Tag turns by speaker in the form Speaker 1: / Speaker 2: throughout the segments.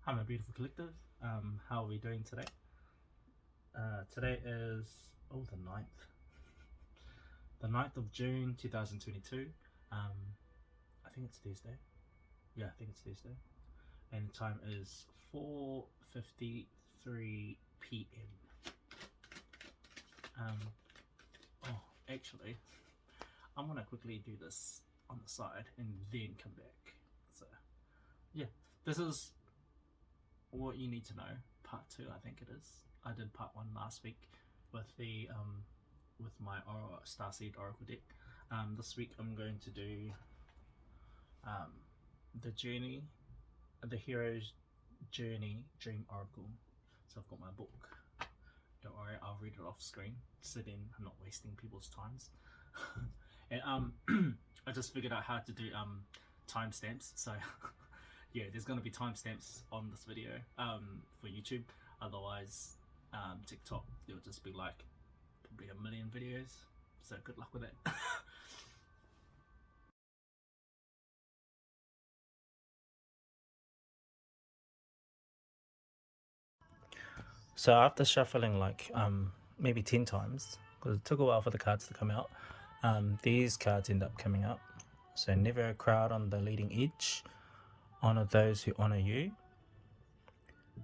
Speaker 1: Hi my beautiful collective, how are we doing today? Today is, the 9th. The 9th of June 2022. I think it's Thursday. Yeah, I think it's Thursday. And the time is 4:53 p.m. Actually, I'm gonna quickly do this on the side and then come back. So, yeah, this is what you need to know. Part 2, I think it is. I did part 1 last week with the with my Starseed Oracle deck. This week I'm going to do the journey, the hero's journey dream oracle. So I've got my book. Don't worry, I'll read it off screen. Sit in. I'm not wasting people's times. And I just figured out how to do timestamps. So yeah, there's gonna be timestamps on this video for YouTube. Otherwise, TikTok, it'll just be like probably a million videos. So good luck with it. So after shuffling like maybe 10 times, because it took a while for the cards to come out, these cards end up coming up. So never a crowd on the leading edge, honor those who honor you,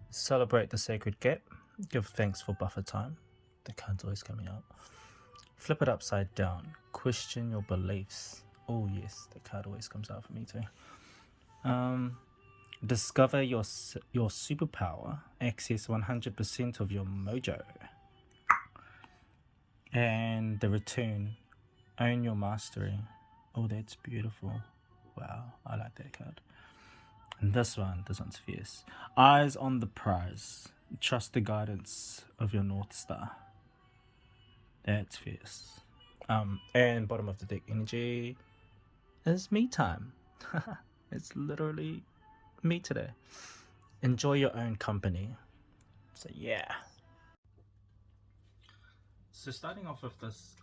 Speaker 1: celebrate the sacred gap, give thanks for buffer time. The card's always coming up. Flip it upside down, question your beliefs. Oh yes, the card always comes out for me too. Discover your superpower, access 100% of your mojo. And the return, own your mastery. Oh, that's beautiful. Wow, I like that card. And this one's fierce. Eyes on the prize, trust the guidance of your North Star. That's fierce. And bottom of the deck energy is me time. It's literally me today. Enjoy your own company. So yeah. So starting off with this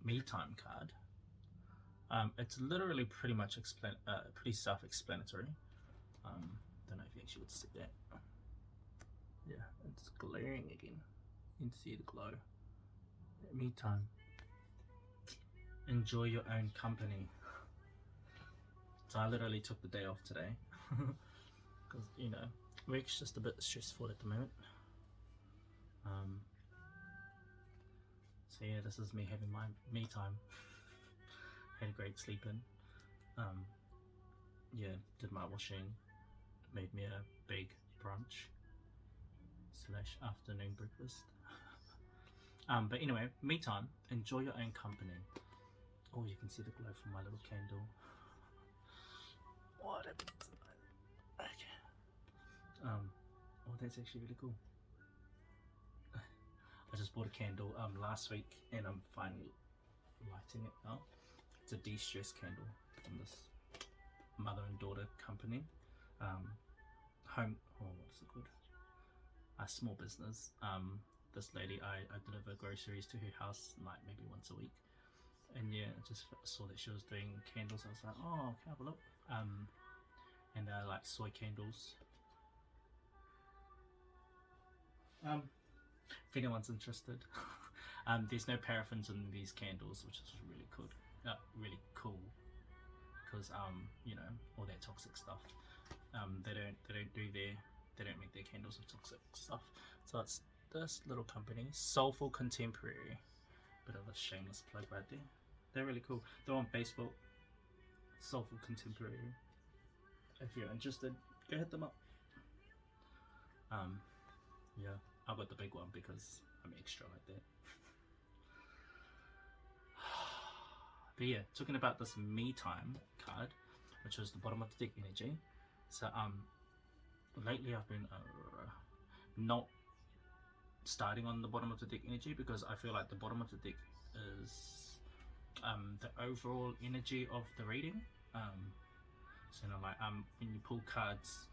Speaker 1: me time card, it's literally pretty much pretty self-explanatory. Don't know if you actually would see that. Yeah, it's glaring again. You can see the glow. Me time. Enjoy your own company. So I literally took the day off today because work's just a bit stressful at the moment. So yeah, this is me having my me time. Had a great sleep in. Yeah, did my washing, made me a big brunch / afternoon breakfast. But anyway, me time. Enjoy your own company. Oh, you can see the glow from my little candle. What a okay. Oh, that's actually really cool. I just bought a candle last week and I'm finally lighting it now. It's a de-stress candle from this mother and daughter company. Home, what is it called? A small business. This lady, I deliver groceries to her house like maybe once a week. And yeah, I just saw that she was doing candles. I was like, oh, can I have a look? And they're like soy candles. If anyone's interested, there's no paraffins in these candles, which is really cool. Really cool, because all that toxic stuff. They don't make their candles with toxic stuff. So it's this little company, Soulful Contemporary. Bit of a shameless plug right there. They're really cool. They're on Facebook. Soulful Contemporary. If you're interested, go hit them up. Yeah, I got the big one because I'm extra like that. But yeah, talking about this me time card, which was the bottom of the deck energy. So lately I've been not starting on the bottom of the deck energy because I feel like the bottom of the deck is the overall energy of the reading. So like when you pull cards,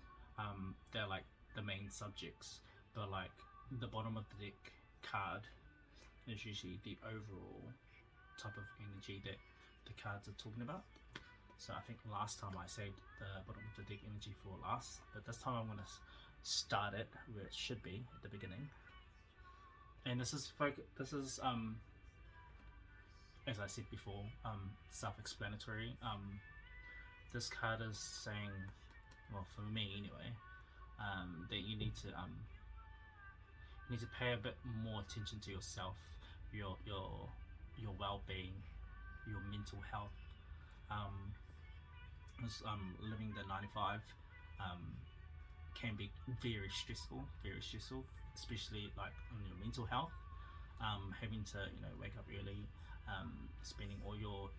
Speaker 1: they're like the main subjects, but like the bottom of the deck card is usually the overall type of energy that the cards are talking about. So I think last time I saved the bottom of the deck energy for last, but this time I'm going to start it where it should be at the beginning. And this is as I said before, self-explanatory. This card is saying, well, for me anyway, that you need to pay a bit more attention to yourself, your well-being, your mental health. Living the 9 to 5 can be very stressful, especially like on your mental health. Having to wake up early, spending all your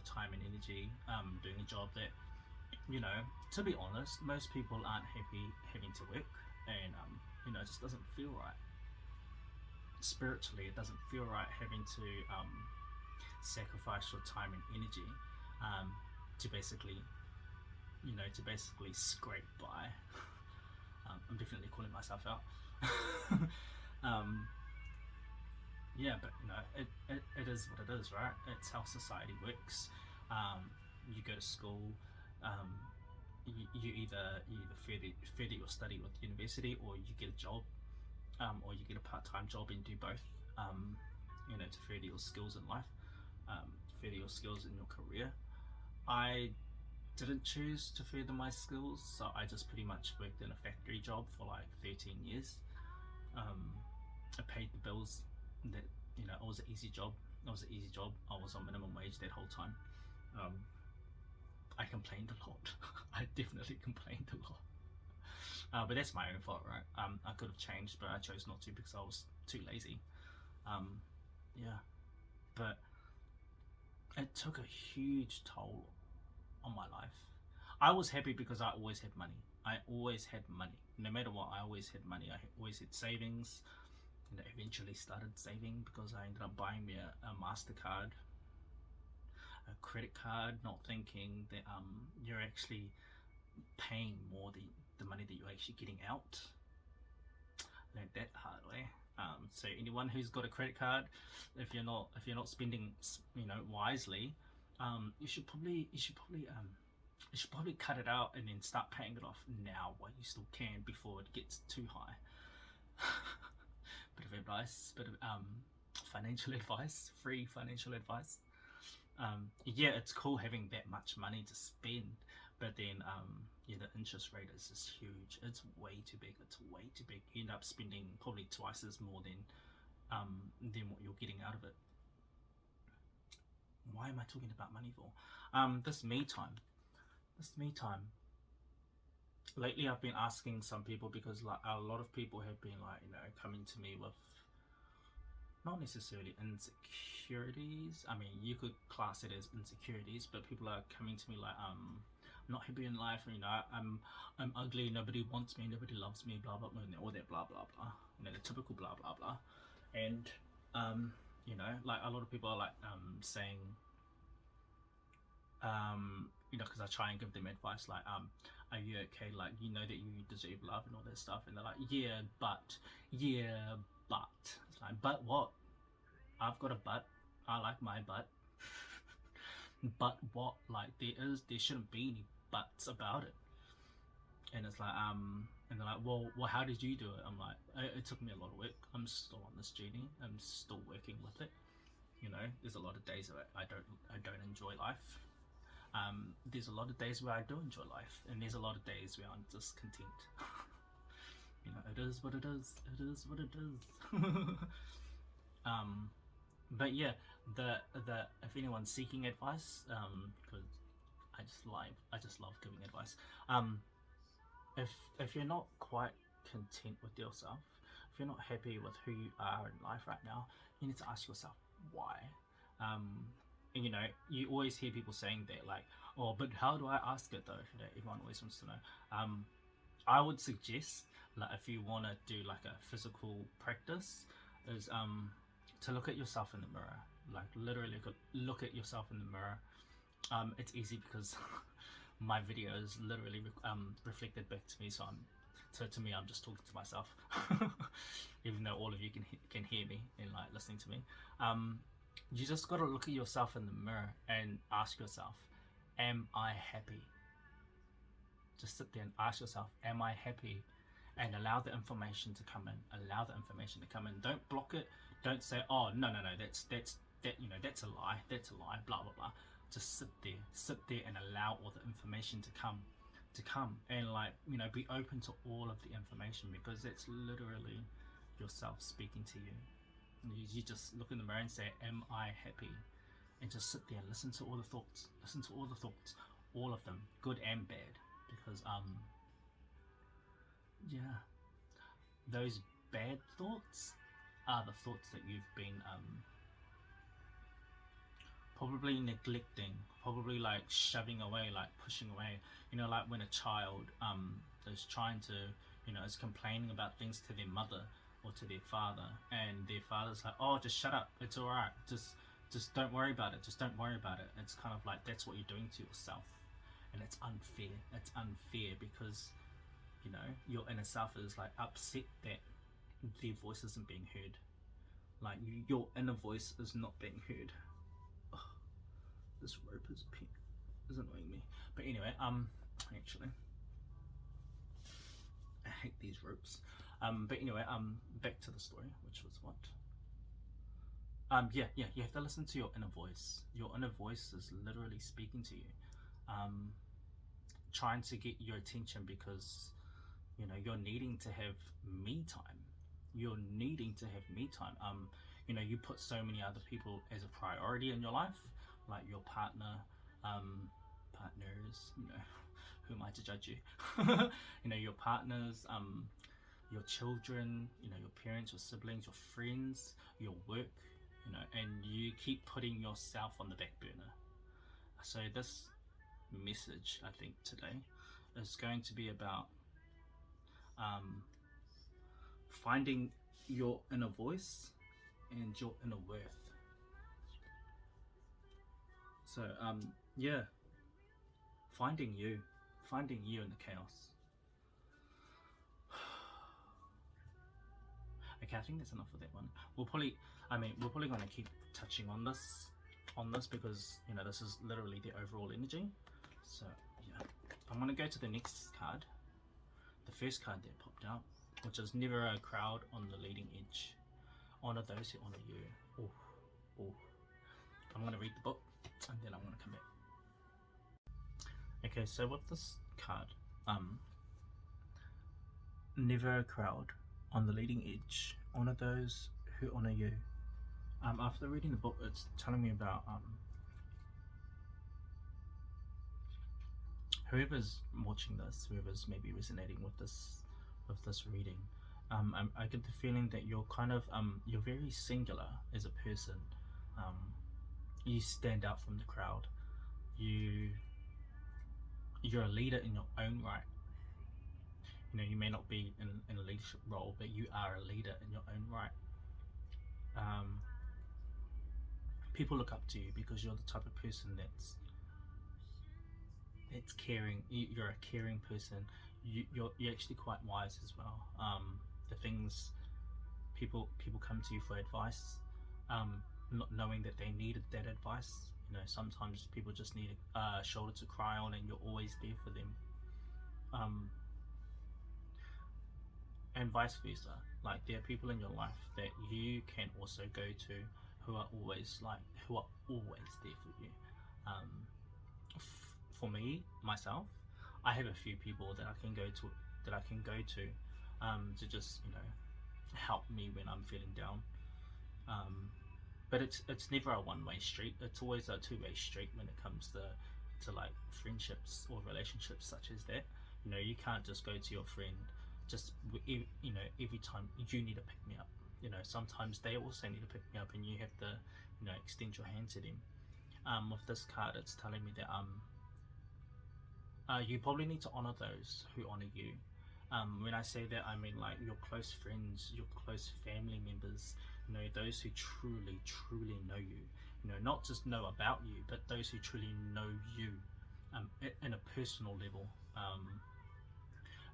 Speaker 1: time and energy doing a job that, to be honest, most people aren't happy having to work, and it just doesn't feel right. Spiritually, it doesn't feel right having to sacrifice your time and energy to basically scrape by. I'm definitely calling myself out. Yeah, but it is what it is, right? It's how society works. You go to school, you either further your study with university, or you get a job, or you get a part-time job and do both, to further your skills in life, further your skills in your career. I didn't choose to further my skills, so I just pretty much worked in a factory job for like 13 years. I paid the bills. That it was an easy job. I was on minimum wage that whole time. I complained a lot. I definitely complained a lot. But that's my own fault, right? I could have changed, but I chose not to because I was too lazy. Yeah, but it took a huge toll on my life. I was happy because I always had money. No matter what, I always had money. I always had savings. And I eventually started saving because I ended up buying me a MasterCard, a credit card, not thinking that you're actually paying more than the money that you're actually getting out. Learned that hard way. So anyone who's got a credit card, if you're not spending wisely, you should probably cut it out and then start paying it off now while you still can before it gets too high. Bit of advice, financial advice, free financial advice. Yeah, it's cool having that much money to spend, but then the interest rate is just huge. It's way too big. You end up spending probably twice as more than what you're getting out of it. Why am I talking about money for? This me time. Lately I've been asking some people, because like a lot of people have been coming to me with not necessarily insecurities. I mean, you could class it as insecurities, but people are coming to me like, I'm not happy in life, I'm ugly, nobody wants me, nobody loves me, blah blah blah, all that blah blah blah, the typical blah blah blah. And like a lot of people are like saying, because I try and give them advice like, are you okay, like that you deserve love and all that stuff, and they're like, yeah but it's like, but what? I've got a butt, I like my butt. But what? Like there shouldn't be any buts about it. And it's like and they're like, well how did you do it? I'm like, it took me a lot of work. I'm still on this journey, I'm still working with it. There's a lot of days that I don't enjoy life. There's a lot of days where I do enjoy life, and there's a lot of days where I'm just content. It is what it is. But yeah, the if anyone's seeking advice, because I just love giving advice. If you're not quite content with yourself, if you're not happy with who you are in life right now, you need to ask yourself why. And you always hear people saying that, like, oh, but how do I ask it though? Everyone always wants to know. I would suggest, like, if you want to do like a physical practice, is to look at yourself in the mirror. Like literally look at yourself in the mirror. It's easy because my video is literally reflected back to me, so to me I'm just talking to myself. Even though all of you can hear me and like listening to me. You just got to look at yourself in the mirror and ask yourself, am I happy? Just sit there and ask yourself, am I happy? And allow the information to come in. Allow the information to come in. Don't block it. Don't say, oh, no, that's that's a lie. That's a lie. Blah blah blah. Just sit there and allow all the information to come, and be open to all of the information, because it's literally yourself speaking to you. You just look in the mirror and say, am I happy? And just sit there and listen to all the thoughts. Listen to all the thoughts, all of them, good and bad, because yeah, those bad thoughts are the thoughts that you've been probably neglecting, probably like shoving away, like pushing away. Like when a child is trying to, is complaining about things to their mother or to their father, and their father's like, oh, just shut up, it's all right, just don't worry about it, just don't worry about it. It's kind of like that's what you're doing to yourself, and it's unfair. It's unfair because your inner self is like upset that their voice isn't being heard. Like your inner voice is not being heard. Ugh, this rope is annoying me. But anyway, actually, I hate these ropes. But anyway, back to the story, which was what? Yeah, you have to listen to your inner voice. Your inner voice is literally speaking to you, trying to get your attention, because you're needing to have me time. You're needing to have me time. You put so many other people as a priority in your life, like your partner, partners. Who am I to judge you? Your partners, your children, your parents, your siblings, your friends, your work. And you keep putting yourself on the back burner. So this message, I think, today is going to be about finding your inner voice and your inner worth. So yeah, finding you in the chaos. Okay, I think that's enough for that one. We're probably going to keep touching on this because this is literally the overall energy. So yeah, I'm going to go to the next card, the first card that popped out, which is never a crowd on the leading edge. Honor those who honor you. Oh. I'm going to read the book and then I'm going to come back. Okay, so with this card, never a crowd on the leading edge. Honor those who honor you. After reading the book, it's telling me about whoever's watching this, whoever's maybe resonating with this reading. I get the feeling that you're kind of you're very singular as a person. You stand out from the crowd. You're a leader in your own right. You may not be in a leadership role, but you are a leader in your own right. People look up to you because you're the type of person that's caring. You're a caring person. You're actually quite wise as well. The things people come to you for advice, not knowing that they needed that advice. Sometimes people just need a shoulder to cry on, and you're always there for them. And vice versa. Like there are people in your life that you can also go to who are always there for you. For me, myself, I have a few people that I can go to to just help me when I'm feeling down. But it's never a one-way street. It's always a two-way street when it comes to like friendships or relationships such as that. You can't just go to your friend just every time you need to pick me up. Sometimes they also need to pick me up, and you have to extend your hand to them. With this card, it's telling me that you probably need to honor those who honor you. When I say that, I mean like your close friends, your close family members, those who truly know you, not just know about you, but those who truly know you in a personal level.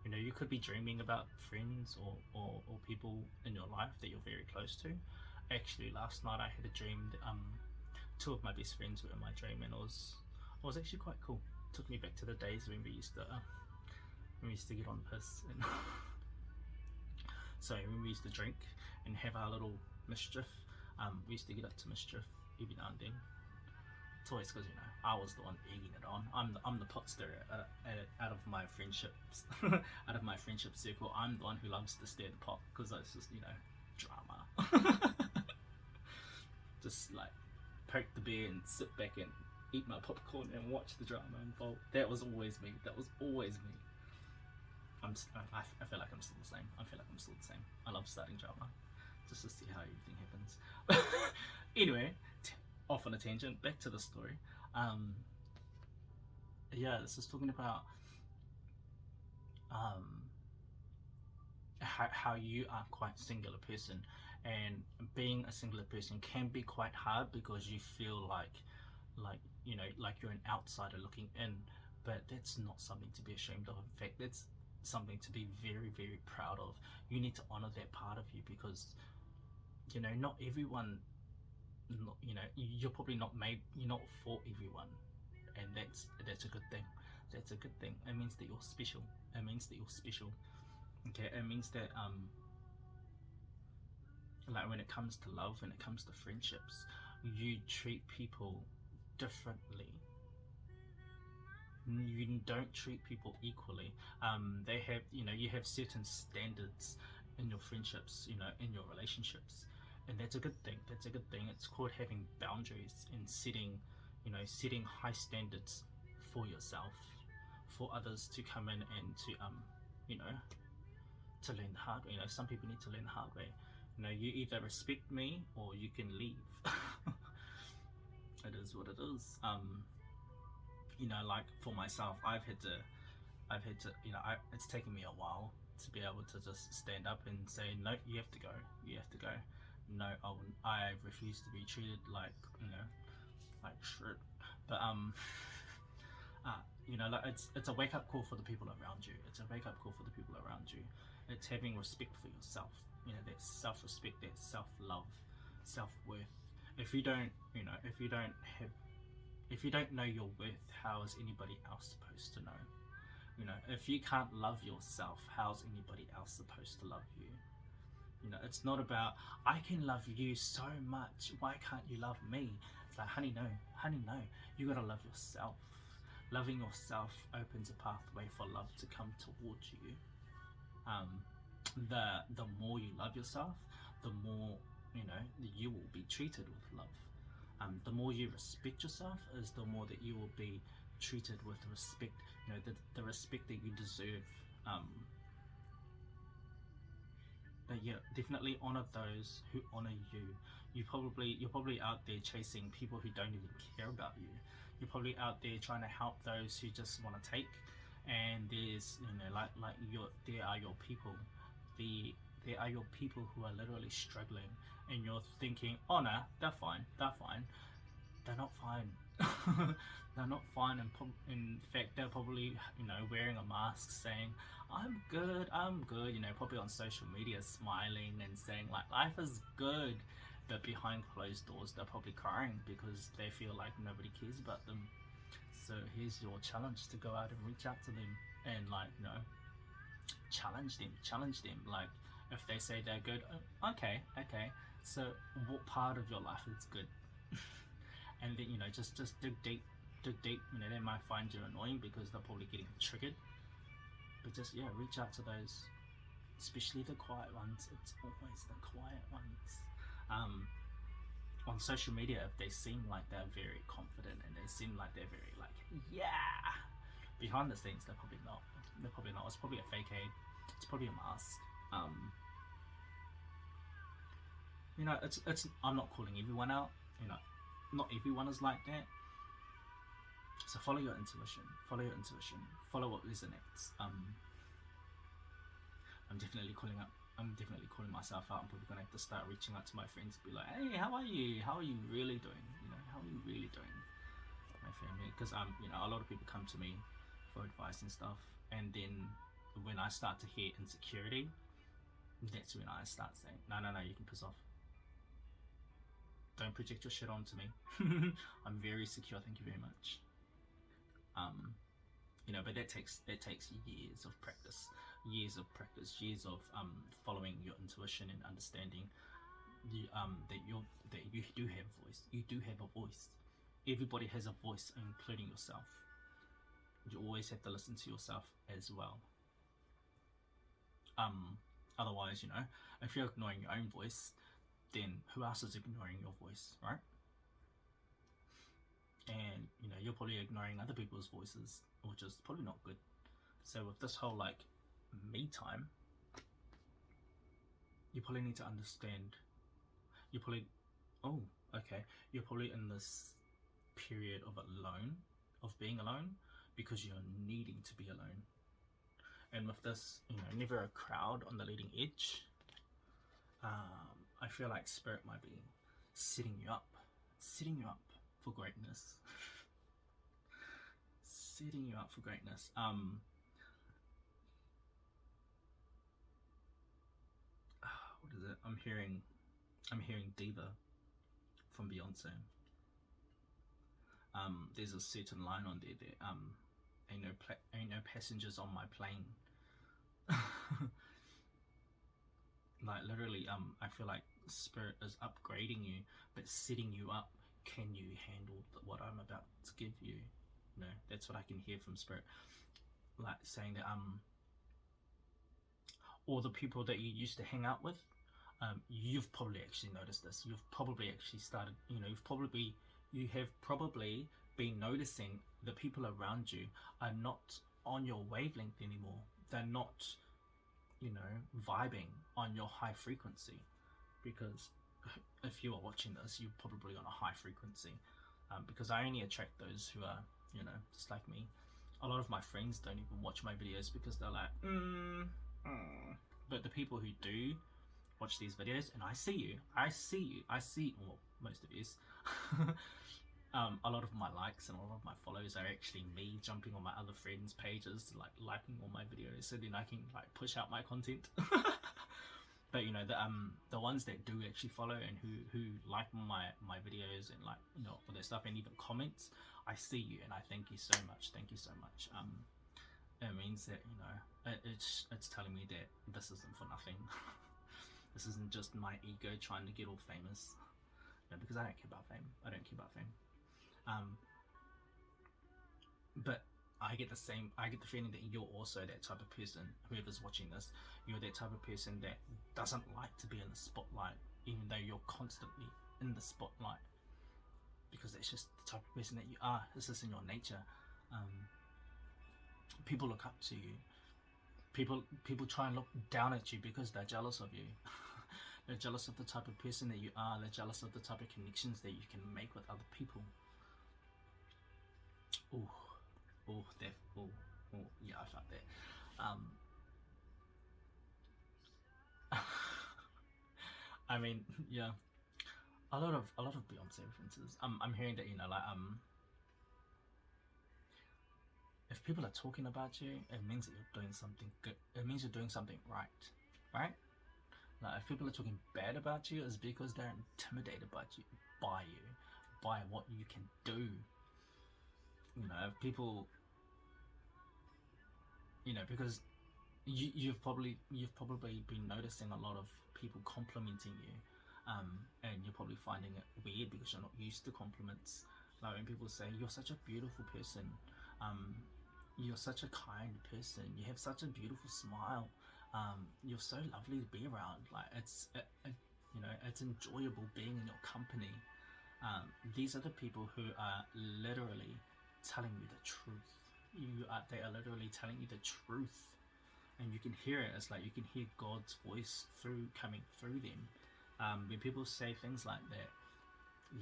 Speaker 1: You could be dreaming about friends or people in your life that you're very close to. Actually, last night I had a dream that two of my best friends were in my dream, and It was actually quite cool. It took me back to the days when we used to get on the piss and so when we used to drink and have our little mischief. We used to get up to mischief every now and then. It's always because, you know, I was the one egging it on. I'm the pot stirrer out of my friendships, out of my friendship circle. I'm the one who loves to stir the pot because it's just, you know, drama. Just like poke the beer and sit back and eat my popcorn and watch the drama unfold. That was always me. That was always me. I feel like I'm still the same. I love starting drama just to see how everything happens. Anyway, off on a tangent, back to the story. Yeah, this is talking about how you are quite a singular person, and being a singular person can be quite hard because you feel like you know, like you're an outsider looking in, but that's not something to be ashamed of. In fact, that's something to be very, very proud of. You need to honor that part of you because, you know, not everyone, you know, you're probably not made, you're not for everyone, and that's a good thing. That's a good thing. It means that you're special. It means that you're special. Okay, it means that like when it comes to love, when it comes to friendships, you treat people differently. You don't treat people equally. They have, you know, you have certain standards in your friendships, you know, in your relationships, and that's a good thing. That's a good thing. It's called having boundaries and setting, you know, setting high standards for yourself, for others to come in and to you know, to learn the hard way. You know, some people need to learn the hard way. You know, you either respect me or you can leave. It is what it is. You know, like for myself, I've had to, you know, it's taken me a while to be able to just stand up and say, no, you have to go. You have to go. No, I refuse to be treated like, you know, like shit. But you know, like it's a wake up call for the people around you. It's a wake up call for the people around you. It's having respect for yourself. You know, that self-respect, that self-love, self-worth. If you don't, you know, if you don't know your worth, how is anybody else supposed to know? You know, if you can't love yourself, how's anybody else supposed to love you? You know, it's not about, I can love you so much, why can't you love me? It's like, honey, no, you gotta love yourself. Loving yourself opens a pathway for love to come towards you. The more you love yourself, the more, you know, you will be treated with love. The more you respect yourself is the more that you will be treated with respect, you know, the respect that you deserve. But yeah, definitely honor those who honor you. You're probably out there chasing people who don't even care about you. You're probably out there trying to help those who just want to take, and there's, you know, there are your people. There are your people who are literally struggling, and you're thinking, oh no, they're fine. They're not fine. They're not fine, and in fact, they're probably, you know, wearing a mask saying, I'm good, you know, probably on social media smiling and saying like life is good, but behind closed doors they're probably crying because they feel like nobody cares about them. So here's your challenge to go out and reach out to them and, like, you know, challenge them. Like, if they say they're good, okay, so what part of your life is good? And then, you know, just dig deep. You know, they might find you annoying because they're probably getting triggered, but just, yeah, reach out to those, especially the quiet ones. It's always the quiet ones. On social media, if they seem like they're very confident and they seem like they're very, like, yeah, behind the scenes they're probably not. It's probably a facade. It's probably a mask. You know, it's I'm not calling everyone out. You know, not everyone is like that. So follow your intuition. Follow what resonates. I'm definitely calling myself out. I'm probably gonna have to start reaching out to my friends and be like, hey, how are you? How are you really doing? You know, how are you really doing? My family, because you know, a lot of people come to me for advice and stuff, and then when I start to hear insecurity, that's when I start saying, no, you can piss off. Don't project your shit onto me. I'm very secure, thank you very much. You know, but that takes years of practice, years of following your intuition and understanding that you do have a voice. You do have a voice. Everybody has a voice, including yourself. You always have to listen to yourself as well. Otherwise, you know, if you're ignoring your own voice, then who else is ignoring your voice, right? And you know, you're probably ignoring other people's voices, which is probably not good. So with this whole like me time, you probably need to understand. You're probably you're probably in this period of being alone, because you're needing to be alone. And with this, you know, never a crowd on the leading edge, I feel like spirit might be setting you up for greatness. Setting you up for greatness. What is it? I'm hearing Diva from Beyonce. There's a certain line on there that ain't no passengers on my plane. Like literally, I feel like spirit is upgrading you, but setting you up. Can you handle what I'm about to give you? You know, that's what I can hear from spirit, like saying that all the people that you used to hang out with, you've probably actually noticed this. You've probably actually started. You know, you have probably been noticing the people around you are not on your wavelength anymore. They're not, you know, vibing on your high frequency, because if you are watching this, you're probably on a high frequency, because I only attract those who are, you know, just like me. A lot of my friends don't even watch my videos because they're like, but the people who do watch these videos, and I see, well, most of you, a lot of my likes and a lot of my follows are actually me jumping on my other friends' pages, like liking all my videos, so then I can like push out my content. But you know, the ones that do actually follow and who like my videos and, like, you know, all their stuff and even comments, I see you and I thank you so much. Thank you so much. It means that, you know, it's telling me that this isn't for nothing. This isn't just my ego trying to get all famous. No, because I don't care about fame. But I get the feeling that you're also that type of person. Whoever's watching this, you're that type of person that doesn't like to be in the spotlight, even though you're constantly in the spotlight, because that's just the type of person that you are. This is in your nature. People look up to you. People try and look down at you because they're jealous of you. They're jealous of the type of person that you are. They're jealous of the type of connections that you can make with other people. Yeah, I felt that. I mean, yeah, a lot of Beyonce references. I'm hearing that, you know, like, if people are talking about you, it means that you're doing something good. It means you're doing something right? Like, if people are talking bad about you, it's because they're intimidated by what you can do. You know, if people, you know, because you've probably been noticing a lot of people complimenting you, and you're probably finding it weird because you're not used to compliments. Like when people say you're such a beautiful person, you're such a kind person, you have such a beautiful smile, you're so lovely to be around. Like you know, it's enjoyable being in your company. These are the people who are literally telling you the truth. They are literally telling you the truth, and you can hear it. It's like you can hear God's voice coming through them. When people say things like that,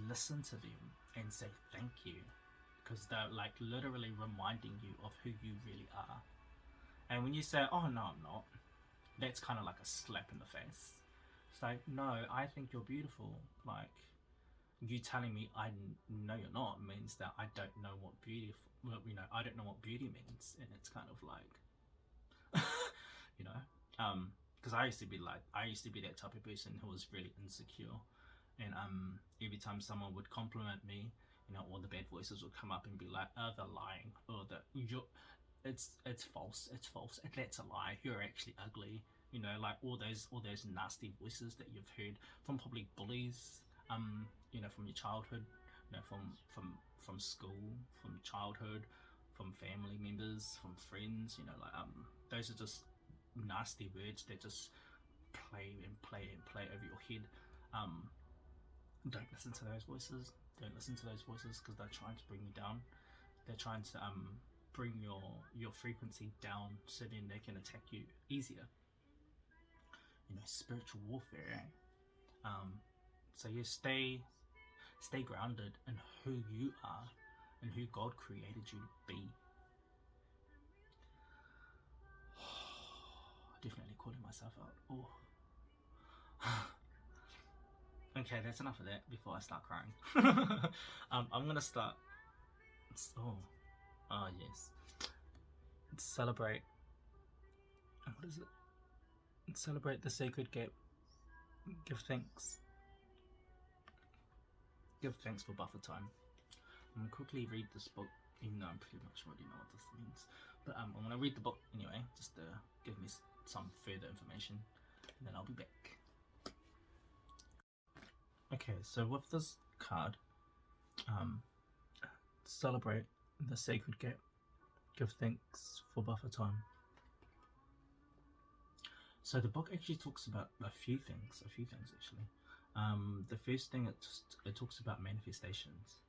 Speaker 1: listen to them and say thank you, because they're like literally reminding you of who you really are. And when you say, "Oh no, I'm not," that's kind of like a slap in the face. It's like, no, I think you're beautiful. Like, you telling me I know you're not means that I don't know what beautiful. Well, you know, I don't know what beauty means, and it's kind of like, you know, because I used to be that type of person who was really insecure, and every time someone would compliment me, you know, all the bad voices will come up and be like, oh, they're lying, or that it's false, that's a lie, you're actually ugly, you know, like all those nasty voices that you've heard from probably bullies, you know, from your childhood, you know, from school, from childhood, from family members, from friends, you know, like those are just nasty words that just play and play and play over your head. Don't listen to those voices. Don't listen to those voices, because they're trying to bring you down. They're trying to bring your frequency down, so then they can attack you easier. You know, spiritual warfare. So you stay grounded in who you are and who God created you to be. Definitely calling myself out. Oh. Okay, that's enough of that before I start crying. I'm gonna start. Oh yes. Celebrate. What is it? Celebrate the sacred gap. Give thanks. Give thanks for buffer time. I'm gonna quickly read this book, even though I'm pretty much already know what this means. But I'm gonna read the book anyway, just to give me some further information, and then I'll be back. Okay, so with this card, celebrate the sacred gap. Give thanks for buffer time. So the book actually talks about a few things actually. The first thing, it talks about manifestations,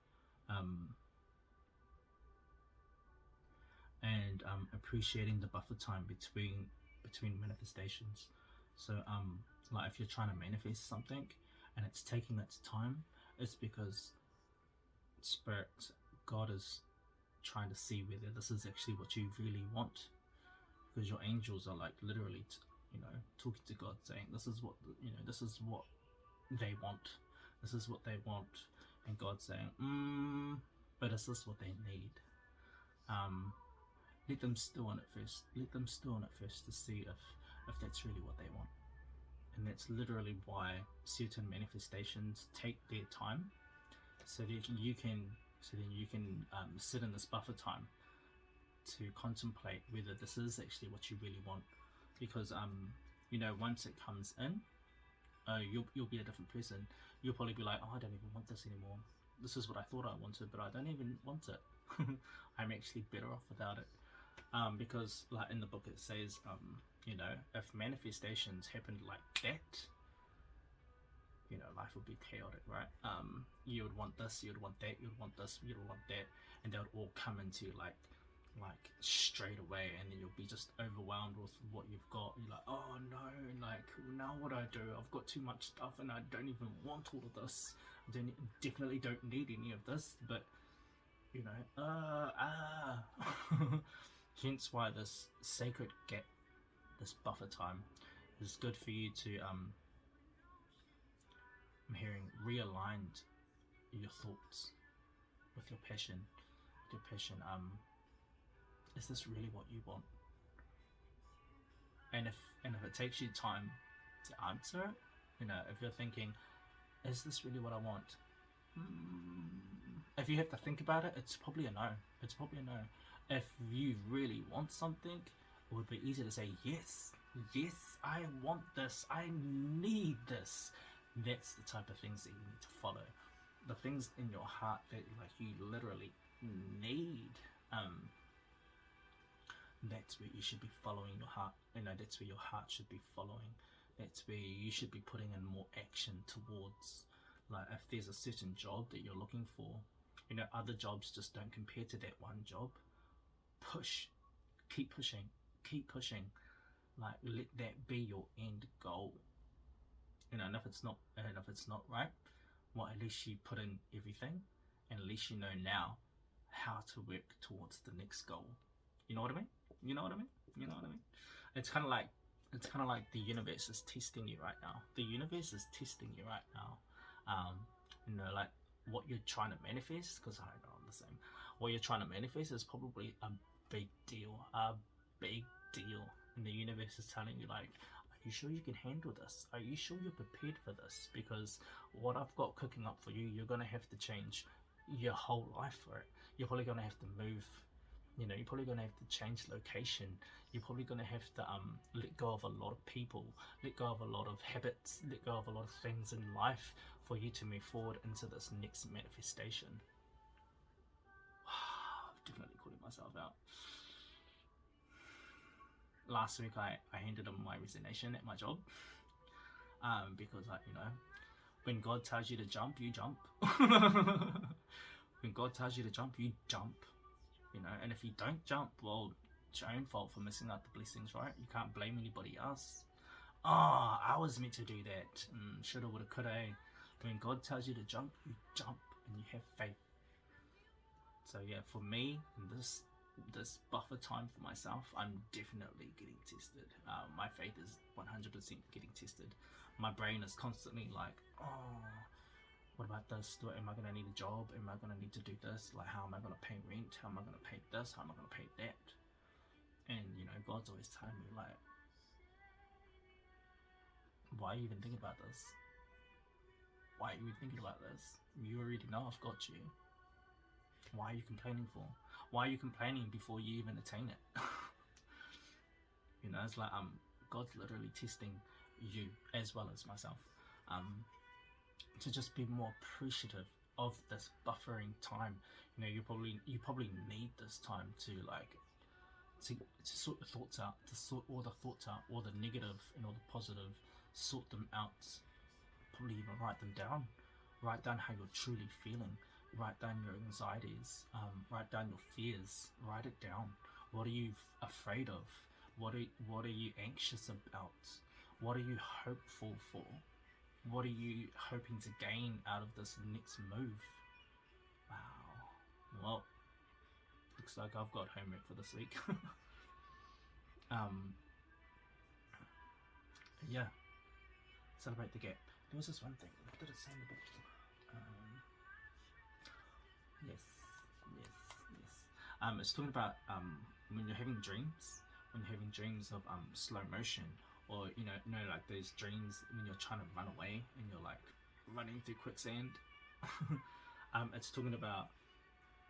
Speaker 1: and appreciating the buffer time between manifestations. So like if you're trying to manifest something and it's taking its time, it's because Spirit, God is trying to see whether this is actually what you really want, because your angels are like literally you know, talking to God, saying this is what, you know, this is what they want, this is what they want, and God's saying, but is this what they need? Let them stew on it first. Let them stew on it first to see if that's really what they want. And that's literally why certain manifestations take their time, so that you can sit in this buffer time to contemplate whether this is actually what you really want. Because you know, once it comes in, you'll be a different person. You'll probably be like, oh, I don't even want this anymore. This is what I thought I wanted, but I don't even want it. I'm actually better off without it. Because like in the book it says, you know, if manifestations happened like that, you know, life would be chaotic, right? You would want this, you would want that, you would want this, you would want that, and they would all come into like straight away, and then you'll be just overwhelmed with what you've got. You're like, oh no, like now what do I do? I've got too much stuff and I don't even want all of this. I definitely don't need any of this, but you know, hence why this sacred gap, this buffer time, is good for you to I'm hearing realigned your thoughts with your passion. Is this really what you want? And if it takes you time to answer it, you know, if you're thinking, is this really what I want? If you have to think about it, it's probably a no. It's probably a no. If you really want something, it would be easy to say, yes, I want this, I need this. That's the type of things that you need to follow. The things in your heart that like you literally need. That's where you should be following your heart. You know, that's where your heart should be following. That's where you should be putting in more action towards. Like if there's a certain job that you're looking for, you know, other jobs just don't compare to that one job. Push, keep pushing. Like let that be your end goal. You know, and if it's not right, well, at least you put in everything, and at least you know now how to work towards the next goal. You know what I mean? It's kind of like the universe is testing you right now. You know, like what you're trying to manifest, because I know I'm the same. What you're trying to manifest is probably a big deal. And the universe is telling you like, are you sure you can handle this? Are you sure you're prepared for this? Because what I've got cooking up for you, you're gonna have to change your whole life for it. You're probably going to have to move, you know, you're probably going to have to change location. You're probably going to have to let go of a lot of people, let go of a lot of habits, let go of a lot of things in life for you to move forward into this next manifestation. I'm definitely calling myself out. Last week I handed in my resignation at my job, because, like, you know, when God tells you to jump, you jump. When God tells you to jump, you jump. You know, and if you don't jump, well, it's your own fault for missing out the blessings, right? You can't blame anybody else. Oh, I was meant to do that. Shoulda, woulda, coulda. When God tells you to jump, you jump, and you have faith. So yeah, for me, in this buffer time for myself, I'm definitely getting tested. My faith is 100% getting tested. My brain is constantly like, oh, what about this? Am I going to need a job? Am I going to need to do this? Like, how am I going to pay rent? How am I going to pay this? How am I going to pay that? And, you know, God's always telling me, like, why are you even thinking about this? Why are you even thinking about this? You already know I've got you. Why are you complaining for? Why are you complaining before you even attain it? You know, it's like God's literally testing you as well as myself, to just be more appreciative of this buffering time. You know, you probably need this time to, like, to sort the thoughts out, to sort all the thoughts out, all the negative and all the positive, sort them out. Probably even write them down. Write down how you're truly feeling. Write down your anxieties. Write down your fears. Write it down. What are you afraid of? What are you anxious about? What are you hopeful for? What are you hoping to gain out of this next move? Wow. Well, looks like I've got homework for this week. Yeah. Celebrate the gap. There was this one thing. What did it say in the book? Yes. It's talking about when you're having dreams. When you're having dreams of slow motion, or you know, like those dreams when you're trying to run away and you're like running through quicksand. It's talking about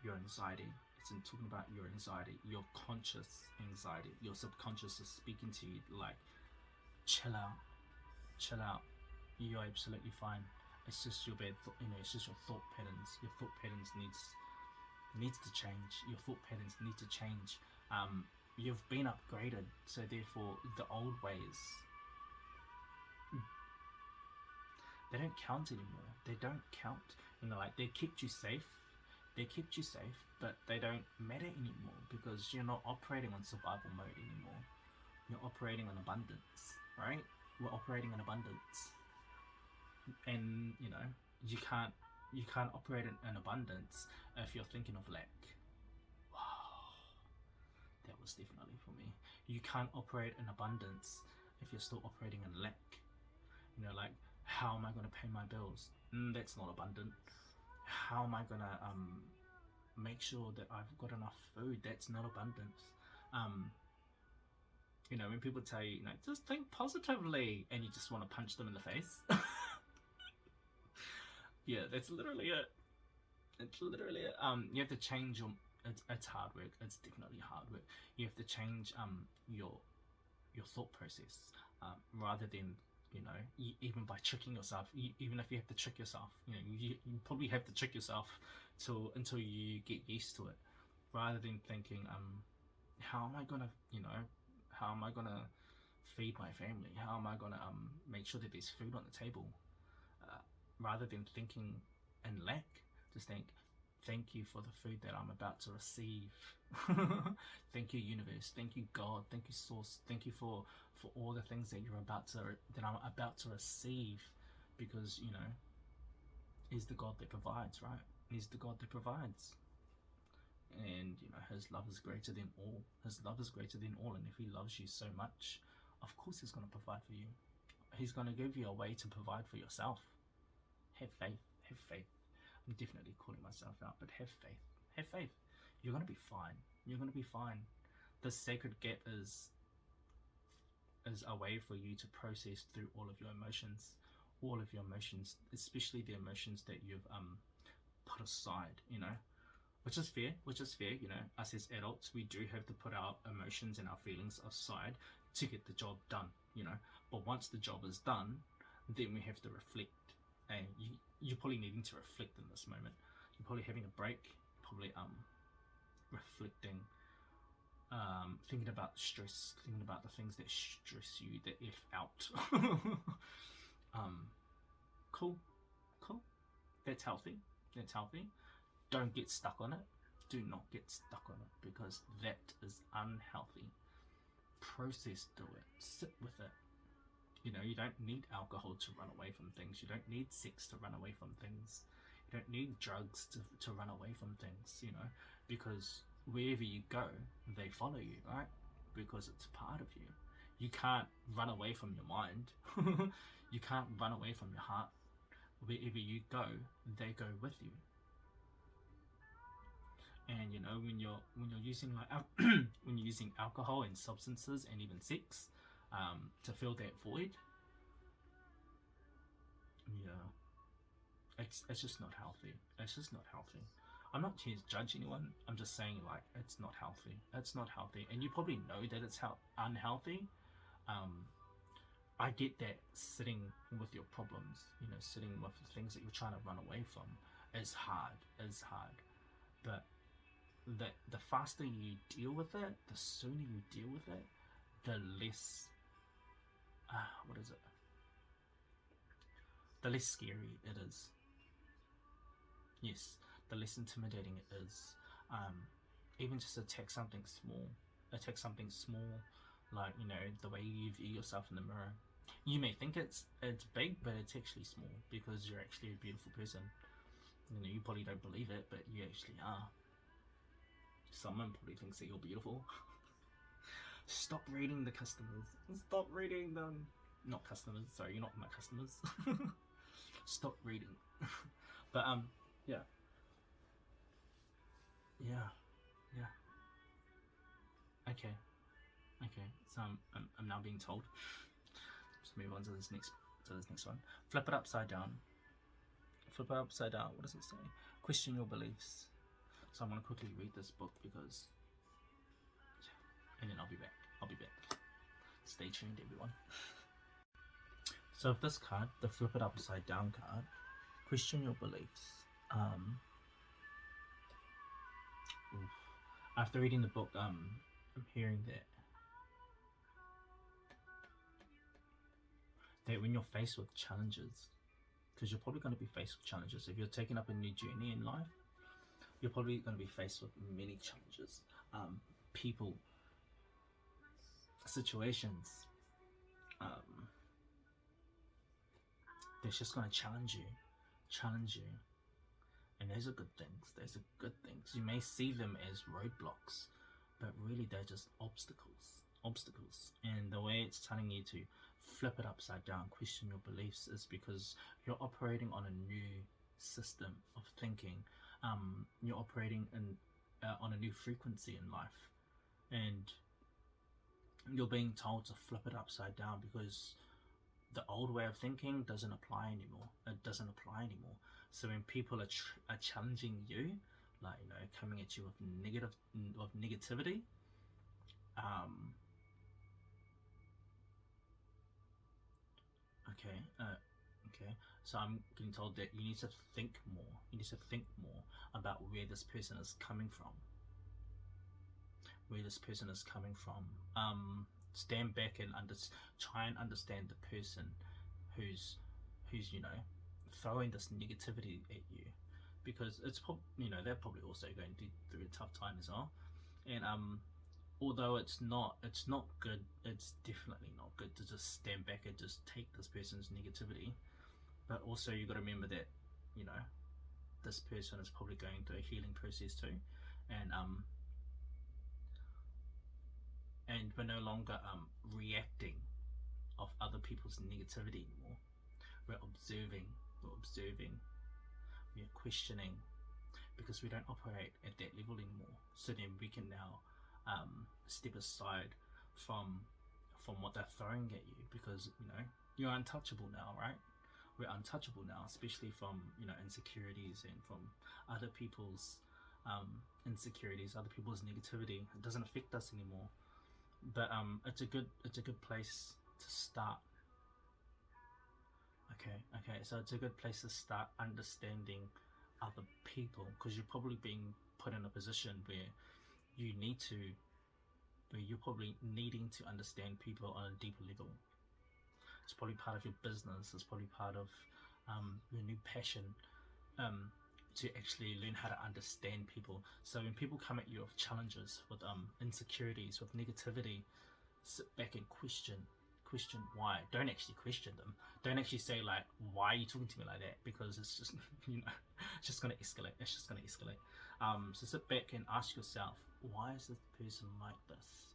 Speaker 1: your anxiety. It's talking about your anxiety, your conscious anxiety. Your subconscious is speaking to you like, chill out. You're absolutely fine. It's just your bad, it's just your thought patterns. Your thought patterns needs to change. Your thought patterns need to change. You've been upgraded, so therefore the old ways, they don't count anymore. They don't count. You know, like they kept you safe, but they don't matter anymore because you're not operating on survival mode anymore. You're operating on abundance, right? We're operating on abundance, and you know you can't operate in abundance if you're thinking of lack. That was definitely for me. You can't operate in abundance if you're still operating in lack. You know, like, how am I going to pay my bills? That's not abundant. How am I going to make sure that I've got enough food? That's not abundance. You know, when people tell you, just think positively, and you just want to punch them in the face. Yeah, that's literally it. You have to change your. It's hard work. It's definitely hard work. You have to change your thought process, rather than, you know, even by tricking yourself. Even if you have to trick yourself, you probably have to trick yourself until you get used to it. Rather than thinking, how am I gonna feed my family? How am I gonna make sure that there's food on the table? Rather than thinking in lack, just think, thank you for the food that I'm about to receive. Thank you, universe. Thank you, God. Thank you, source. Thank you for all the things that I'm about to receive, because, you know, He's the God that provides, right? He's the God that provides. And, you know, His love is greater than all. His love is greater than all. And if He loves you so much, of course He's going to provide for you. He's going to give you a way to provide for yourself. Have faith. Have faith. I'm definitely calling myself out, but have faith. Have faith. You're going to be fine. You're going to be fine. The sacred gap is a way for you to process through all of your emotions, especially the emotions that you've put aside, you know, which is fair, you know. Us as adults, we do have to put our emotions and our feelings aside to get the job done, you know. But once the job is done, then we have to reflect. And you're probably needing to reflect in this moment. You're probably having a break, probably reflecting, thinking about stress, thinking about the things that stress you the F out. Cool. That's healthy. Don't get stuck on it. Do not get stuck on it, because that is unhealthy. Process through it. Sit with it. You know, you don't need alcohol to run away from things. You don't need sex to run away from things. You don't need drugs to run away from things, you know, because wherever you go, they follow you, right? Because it's part of you. You can't run away from your mind. You can't run away from your heart. Wherever you go, they go with you. And you know, when you're using like when you're using alcohol and substances and even sex to fill that void, yeah, it's just not healthy. It's just not healthy. I'm not here to judge anyone. I'm just saying, like, it's not healthy. It's not healthy, and you probably know that it's unhealthy. I get that sitting with your problems, you know, sitting with the things that you're trying to run away from is hard. But the faster you deal with it, the sooner you deal with it, the less the less scary it is. Yes, the less intimidating it is. Even just attack something small, like, you know, the way you view yourself in the mirror. You may think it's big, but it's actually small, because you're actually a beautiful person. You know, you probably don't believe it, but you actually are. Someone probably thinks that you're beautiful. Stop reading the customers. Stop reading them. Not customers. Sorry, you're not my customers. Stop reading. But yeah. Okay. So I'm now being told. Let's move on to this next one. Flip it upside down. What does it say? Question your beliefs. So I'm going to quickly read this book, because, and then I'll be back. Stay tuned, everyone. So with this card, the flip it upside down card, question your beliefs. After reading the book, I'm hearing that when you're faced with challenges, because you're probably going to be faced with challenges. If you're taking up a new journey in life, you're probably going to be faced with many challenges. People, situations, that's just going to challenge you. And those are good things. You may see them as roadblocks, but really they're just obstacles. And the way it's telling you to flip it upside down, question your beliefs, is because you're operating on a new system of thinking. You're operating on a new frequency in life, and you're being told to flip it upside down, because the old way of thinking doesn't apply anymore. So when people are challenging you, like, you know, coming at you with negativity, okay. So I'm getting told that you need to think more about where this person is coming from. Stand back and try and understand the person who's you know, throwing this negativity at you, because it's you know, they're probably also going through a tough time as well. And although it's not good, it's definitely not good to just stand back and just take this person's negativity. But also, you got to remember that, you know, this person is probably going through a healing process too, and we're no longer reacting of other people's negativity anymore. We're observing, we're questioning, because we don't operate at that level anymore. So then we can now step aside from what they're throwing at you, because, you know, you're untouchable now, right? we're untouchable now, especially from, you know, insecurities and from other people's insecurities, other people's negativity. It doesn't affect us anymore. But it's a good place to start. Okay, so it's a good place to start understanding other people, because you're probably being put in a position where you're probably needing to understand people on a deeper level. It's probably part of your business. It's probably part of your new passion, to actually learn how to understand people. So when people come at you with challenges, with insecurities, with negativity, sit back and question why. Don't actually question them. Don't actually say like, why are you talking to me like that? Because it's just, you know, it's just going to escalate. It's just going to escalate. So sit back and ask yourself, why is this person like this?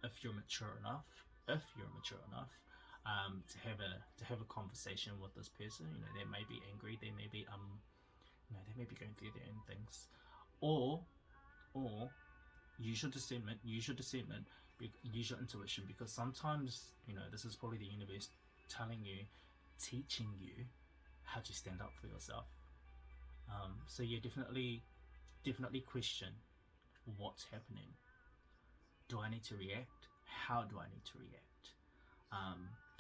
Speaker 1: If you're mature enough, to have a conversation with this person, you know, they may be angry, they may be you know, they may be going through their own things, or use your discernment, use your intuition, because sometimes, you know, this is probably the universe telling you, teaching you how to stand up for yourself. So yeah, definitely question what's happening. Do I need to react? How do I need to react?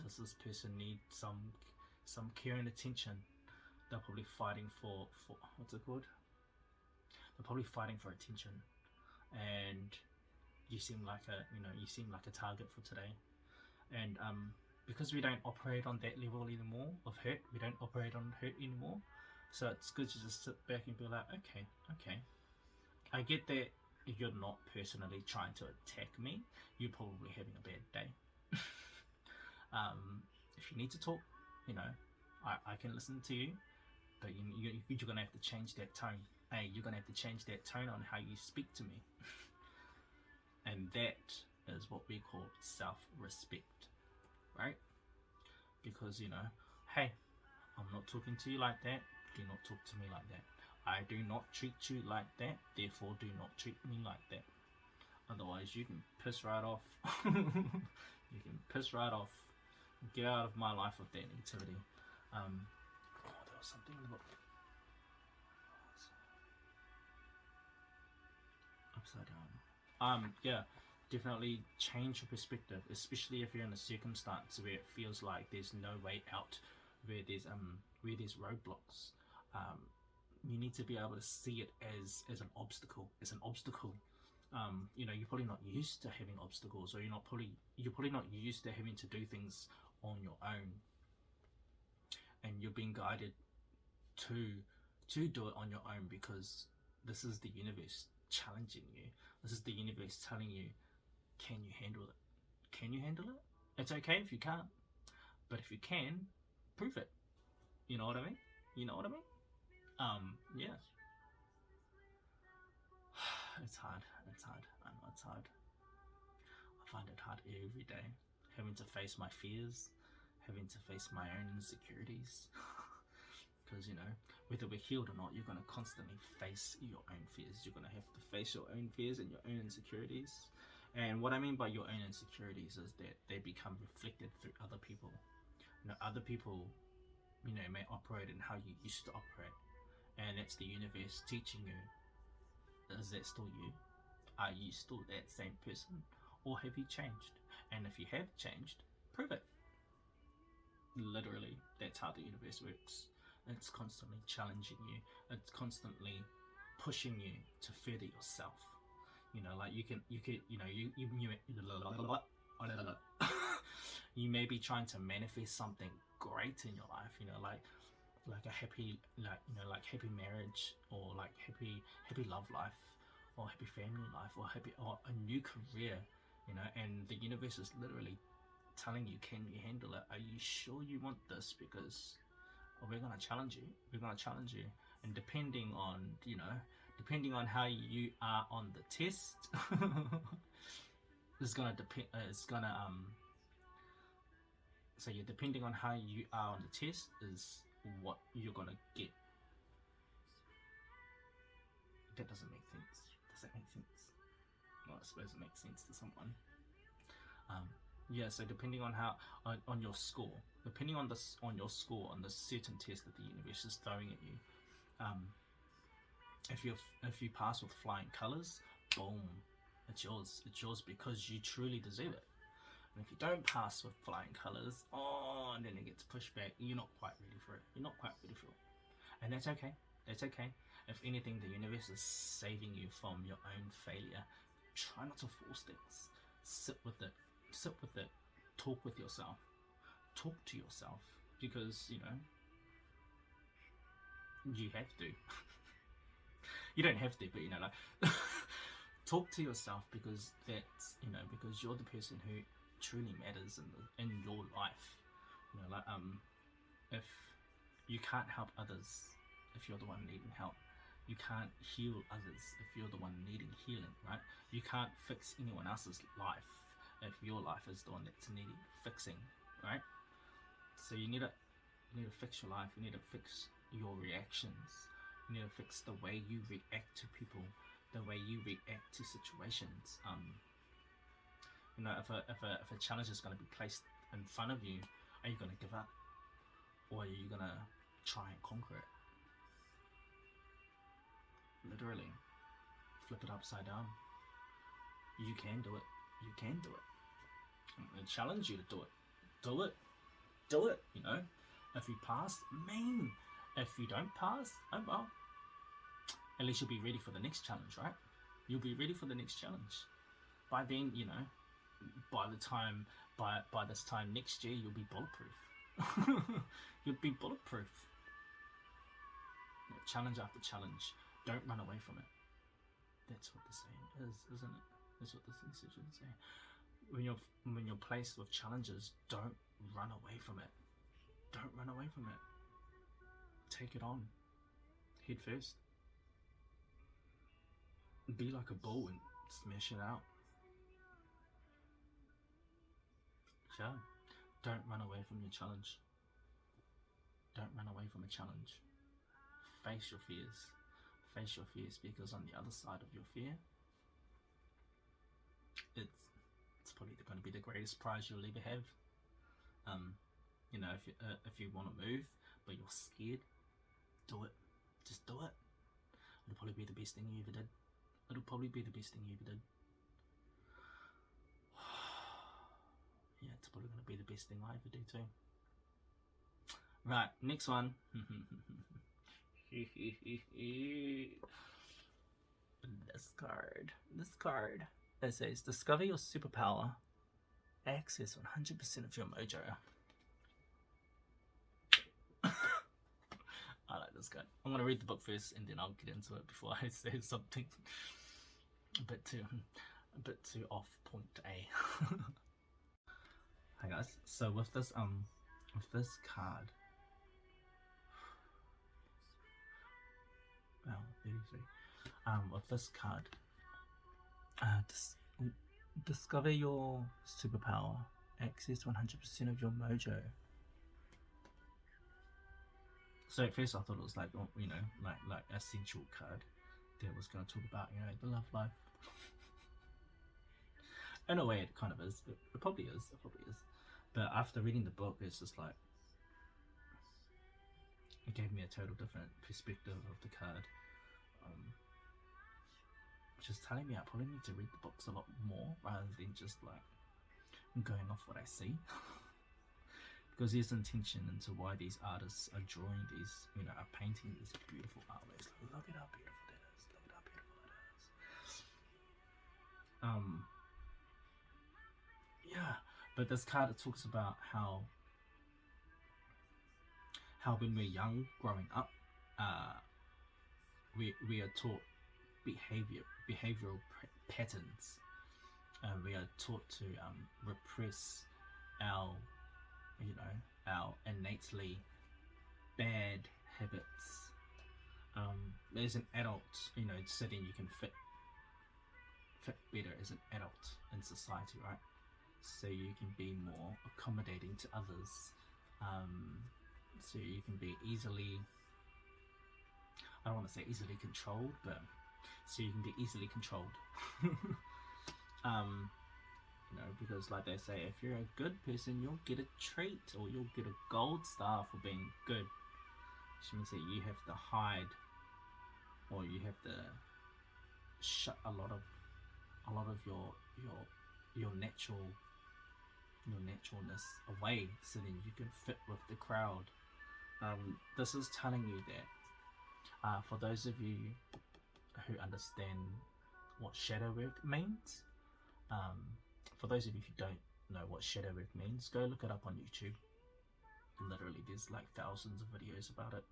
Speaker 1: Does this person need some care and attention? They're probably fighting for what's it called? They're probably fighting for attention, and you seem like a target for today. And because we don't operate on that level anymore of hurt, we don't operate on hurt anymore. So it's good to just sit back and be like, okay, I get that you're not personally trying to attack me. You're probably having a bad day. If you need to talk, you know, I can listen to you, but you're gonna have to change that tone. Hey, you're gonna have to change that tone on how you speak to me. And that is what we call self-respect, right? Because, you know, hey, I'm not talking to you like that. Do not talk to me like that. I do not treat you like that. Therefore, do not treat me like that. Otherwise, you can piss right off. You can piss right off. Get out of my life with that negativity. There was something in the book. Upside down. Yeah, definitely change your perspective, especially if you're in a circumstance where it feels like there's no way out, where there's roadblocks. You need to be able to see it as an obstacle. You know, you're probably not used to having obstacles, or you're probably not used to having to do things on your own, and you're being guided to do it on your own, because this is the universe challenging you. This is the universe telling you, can you handle it? Can you handle it? It's okay if you can't, but if you can, prove it. You know what I mean? Yeah. It's hard. I know it's hard. I find it hard every day, having to face my fears, having to face my own insecurities. Because, you know, whether we're healed or not, you're going to constantly face your own fears. You're going to have to face your own fears and your own insecurities. And what I mean by your own insecurities is that they become reflected through other people. You know, other people, you know, may operate in how you used to operate. And it's the universe teaching you, is that still you? Are you still that same person? Or have you changed? And if you have changed, prove it. Literally, that's how the universe works. It's constantly challenging you. It's constantly pushing you to further yourself. You know, like you you may be trying to manifest something great in your life. You know, like a happy, like happy marriage, or like happy love life, or happy family life, or a new career. You know, and the universe is literally telling you, can you handle it? Are you sure you want this? Because we're going to challenge you. And depending on how you are on the test, so yeah, depending on how you are on the test is what you're going to get. That doesn't make sense. Does that make sense? Well, I suppose it makes sense to someone. Yeah, so depending on how on your score, depending on this on your score on the certain test that the universe is throwing at you, um, if you pass with flying colors, boom, it's yours. It's yours because you truly deserve it. And if you don't pass with flying colors, oh, and then it gets pushed back, you're not quite ready for it. You're not quite ready for it, and that's okay. That's okay. If anything, the universe is saving you from your own failure. Try not to force things. Sit with it. Sit with it. Talk with yourself. Talk to yourself because you have to. You don't have to, but like talk to yourself because that's because you're the person who truly matters in your life. If you can't help others if you're the one needing help. You can't heal others if you're the one needing healing, right? You can't fix anyone else's life if your life is the one that's needing fixing, right? So you need to fix your life. You need to fix your reactions. You need to fix the way you react to people, the way you react to situations. If a challenge is going to be placed in front of you, are you going to give up, or are you going to try and conquer it? Literally, flip it upside down. You can do it. You can do it. I challenge you to do it. Do it. Do it. If you pass, man. If you don't pass, oh well. At least you'll be ready for the next challenge, right? You'll be ready for the next challenge. By then, by this time next year, you'll be bulletproof. You'll be bulletproof. Challenge after challenge. Don't run away from it. That's what the saying is, isn't it? That's what this message is saying. When you're placed with challenges, don't run away from it. Don't run away from it. Take it on. Head first. Be like a bull and smash it out. Yeah. Don't run away from your challenge. Don't run away from a challenge. Face your fears. Face your fears, because on the other side of your fear, it's probably going to be the greatest prize you'll ever have. If you want to move but you're scared, do it. Just do it. It'll probably be the best thing you ever did. It'll probably be the best thing you ever did. Yeah, it's probably going to be the best thing I ever do too. Right, next one. This card. It says, discover your superpower. Access 100% of your mojo. I like this card. I'm going to read the book first and then I'll get into it before I say something a bit too off point A. Hi guys. So with this card, with this card, discover your superpower. Access 100% of your mojo. So at first I thought it was like a sensual card that was going to talk about the love life. In a way, it kind of is. It probably is. But after reading the book, it's just like it gave me a total different perspective of the card. Which is telling me I probably need to read the books a lot more rather than just like going off what I see. Because there's intention into why these artists are drawing these, are painting these beautiful artworks. Look at how beautiful that is. Look at how beautiful it is. Yeah, but this card, it talks about how when we're young, growing up, we are taught behavioral patterns. We are taught to repress our innately bad habits. As an adult, so then you can fit better as an adult in society, right? So you can be more accommodating to others. So you can be easily, I don't want to say easily controlled, but so you can be easily controlled. You know, because like they say, if you're a good person, you'll get a treat or you'll get a gold star for being good. Which means that you have to hide, or you have to shut a lot of your naturalness away, so then you can fit with the crowd. This is telling you that for those of you who understand what shadow work means, for those of you who don't know what shadow work means, go look it up on YouTube. Literally, there's like thousands of videos about it.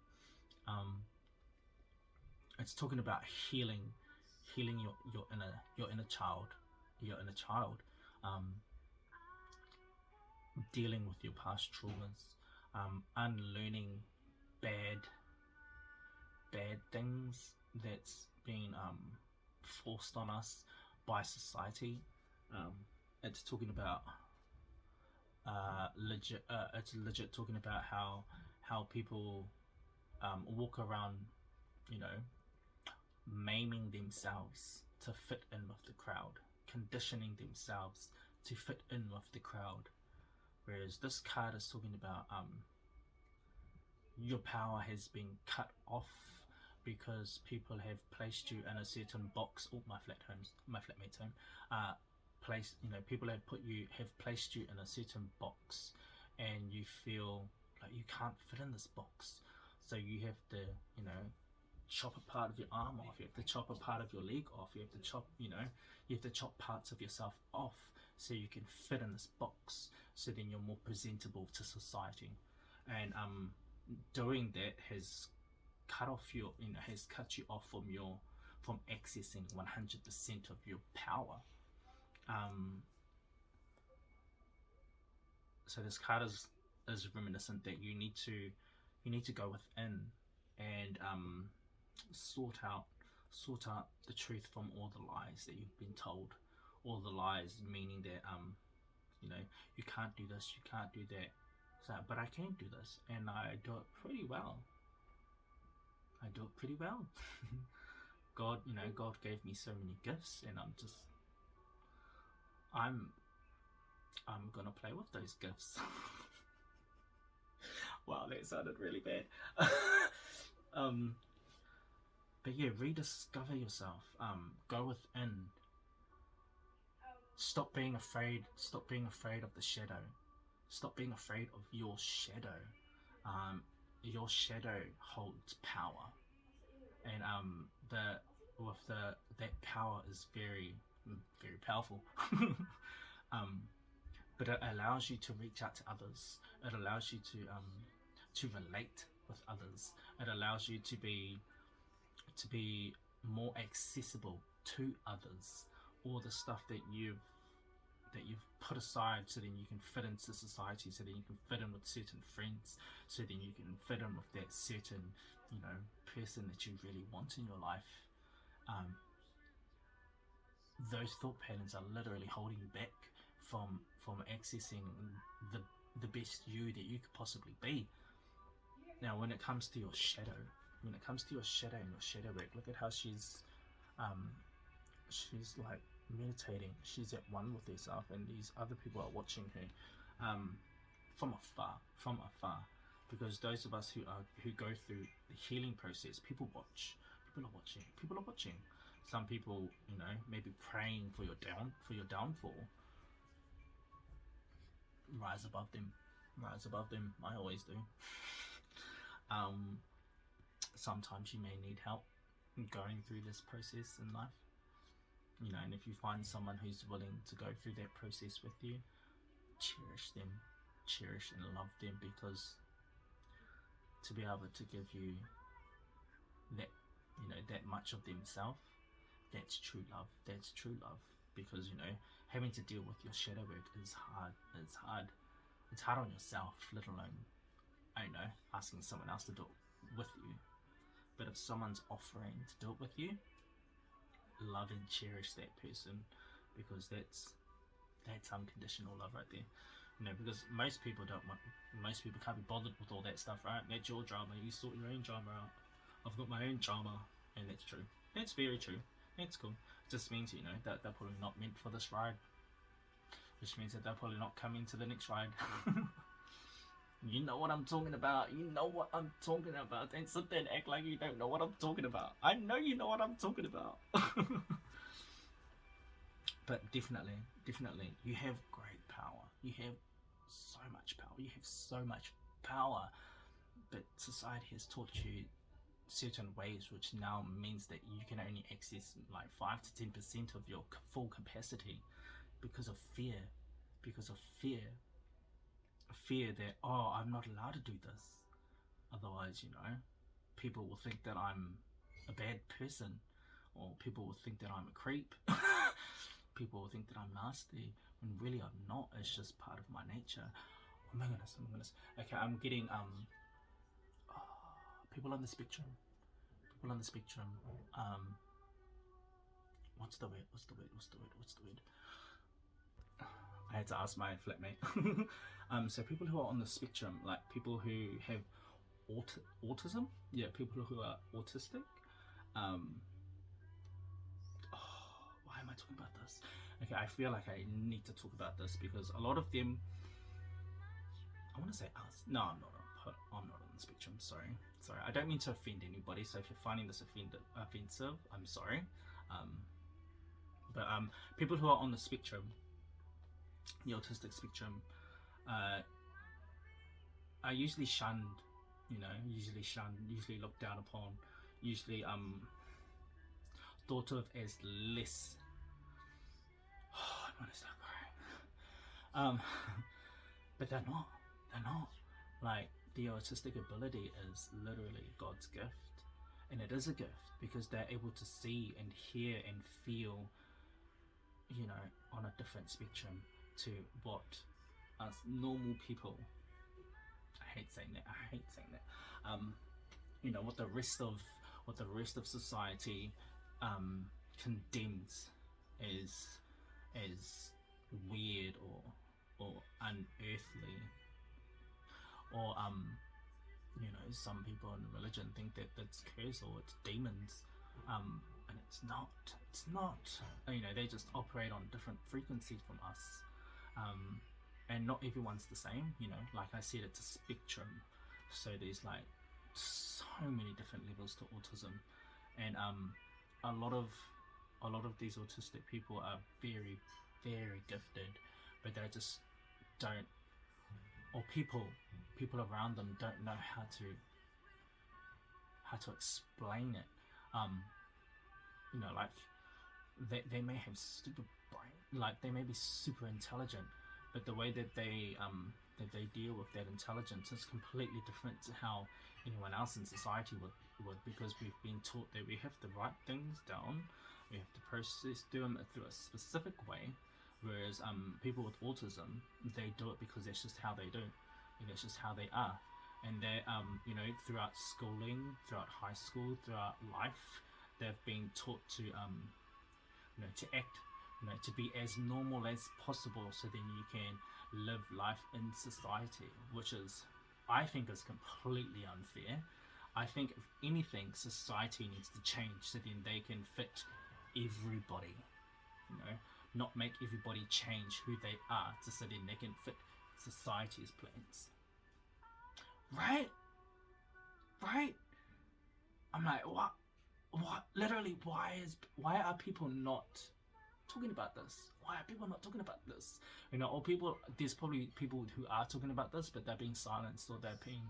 Speaker 1: It's talking about healing your inner child, dealing with your past traumas, unlearning bad things that's been forced on us by society. It's talking about it's legit talking about how people walk around, you know, maiming themselves to fit in with the crowd, conditioning themselves to fit in with the crowd. Whereas this card is talking about your power has been cut off because people have placed you in a certain box. Oh, my flatmate's home. People have placed you in a certain box, and you feel like you can't fit in this box. So you have to, you know, chop a part of your arm off. You have to chop a part of your leg off. You have to chop parts of yourself off so you can fit in this box. So then you're more presentable to society. And doing that has cut you off from accessing 100% of your power. So this card is reminiscent that you need to go within and sort out the truth from all the lies that you've been told. All the lies, meaning that you know, you can't do this, you can't do that. So, but I can do this, and I do it pretty well. God gave me so many gifts, and I'm gonna play with those gifts. Wow, that sounded really bad. But yeah, rediscover yourself. Go within. Stop being afraid of the shadow. Stop being afraid of your shadow. Your shadow holds power, and that power is very, very powerful. But it allows you to reach out to others. It allows you to relate with others. It allows you to be more accessible to others. All the stuff that you've put aside, so then you can fit into society, so then you can fit in with certain friends, so then you can fit in with that certain, you know, person that you really want in your life. Those thought patterns are literally holding you back from accessing the best you that you could possibly be. Now, when it comes to your shadow, and your shadow work, look at how she's like meditating. She's at one with herself, and these other people are watching her from afar. Because those of us who go through the healing process, people are watching. Some people, you know, maybe praying for your downfall. Rise above them. I always do. Sometimes you may need help going through this process in life, you know, and if you find someone who's willing to go through that process with you, cherish and love them, because to be able to give you that, you know, that much of themselves, that's true love. Because, you know, having to deal with your shadow work is hard. It's hard on yourself, let alone, I don't know, asking someone else to do it with you. But if someone's offering to do it with you, love and cherish that person, because that's unconditional love right there. You know, because most people can't be bothered with all that stuff, right? That's your drama. You sort your own drama out. I've got my own drama, and that's true. That's very true. That's cool. It just means, you know, that they're probably not meant for this ride. which means that they're probably not coming to the next ride. You know what I'm talking about. You know what I'm talking about. Don't sit there and act like you don't know what I'm talking about. I know you know what I'm talking about. But definitely, you have great power. You have so much power. You have so much power. But society has taught you certain ways, which now means that you can only access like 5 to 10% of your full capacity because of fear. Because of fear that, oh, I'm not allowed to do this, otherwise, you know, people will think that I'm a bad person, or people will think that I'm a creep. People will think that I'm nasty, when really I'm not. It's just part of my nature. Oh my goodness. Okay, I'm getting people on the spectrum. What's the word? I had to ask my flatmate. So people who are on the spectrum, like people who have autism, yeah, people who are autistic. Why am I talking about this? Okay, I feel like I need to talk about this because a lot of them, I want to say us. No, I'm not on the spectrum. Sorry. I don't mean to offend anybody. So if you're finding this offensive, I'm sorry. But people who are on the spectrum, the autistic spectrum, are usually shunned. You know, usually looked down upon, usually thought of as less. I'm gonna start crying. But they're not. Like, the autistic ability is literally God's gift, and it is a gift because they're able to see and hear and feel, you know, on a different spectrum to what us normal people. I hate saying that. You know, what the rest of society condemns as weird or unearthly, or you know, some people in religion think that that's curse or it's demons, and it's not. You know, they just operate on different frequencies from us, and not everyone's the same. You know, like I said, it's a spectrum, so there's like so many different levels to autism, and a lot of these autistic people are very, very gifted, but they just don't, or people around them don't know how to explain it. You know, like they may have super brain, like they may be super intelligent, but the way that they deal with that intelligence is completely different to how anyone else in society would, because we've been taught that we have to write things down, we have to process them through a specific way, whereas people with autism, they do it because that's just how they do, and that's just how they are, and they you know, throughout schooling, throughout high school, throughout life, they've been taught to you know, to act, you know, to be as normal as possible, so then you can live life in society, which is, I think, is completely unfair. I think if anything, society needs to change so then they can fit everybody, you know, not make everybody change who they are to so then they can fit society's plans. Right? I'm like, what? Literally, why are people not talking about this? Why are people not talking about this? You know, or there's probably people who are talking about this, but they're being silenced, or they're being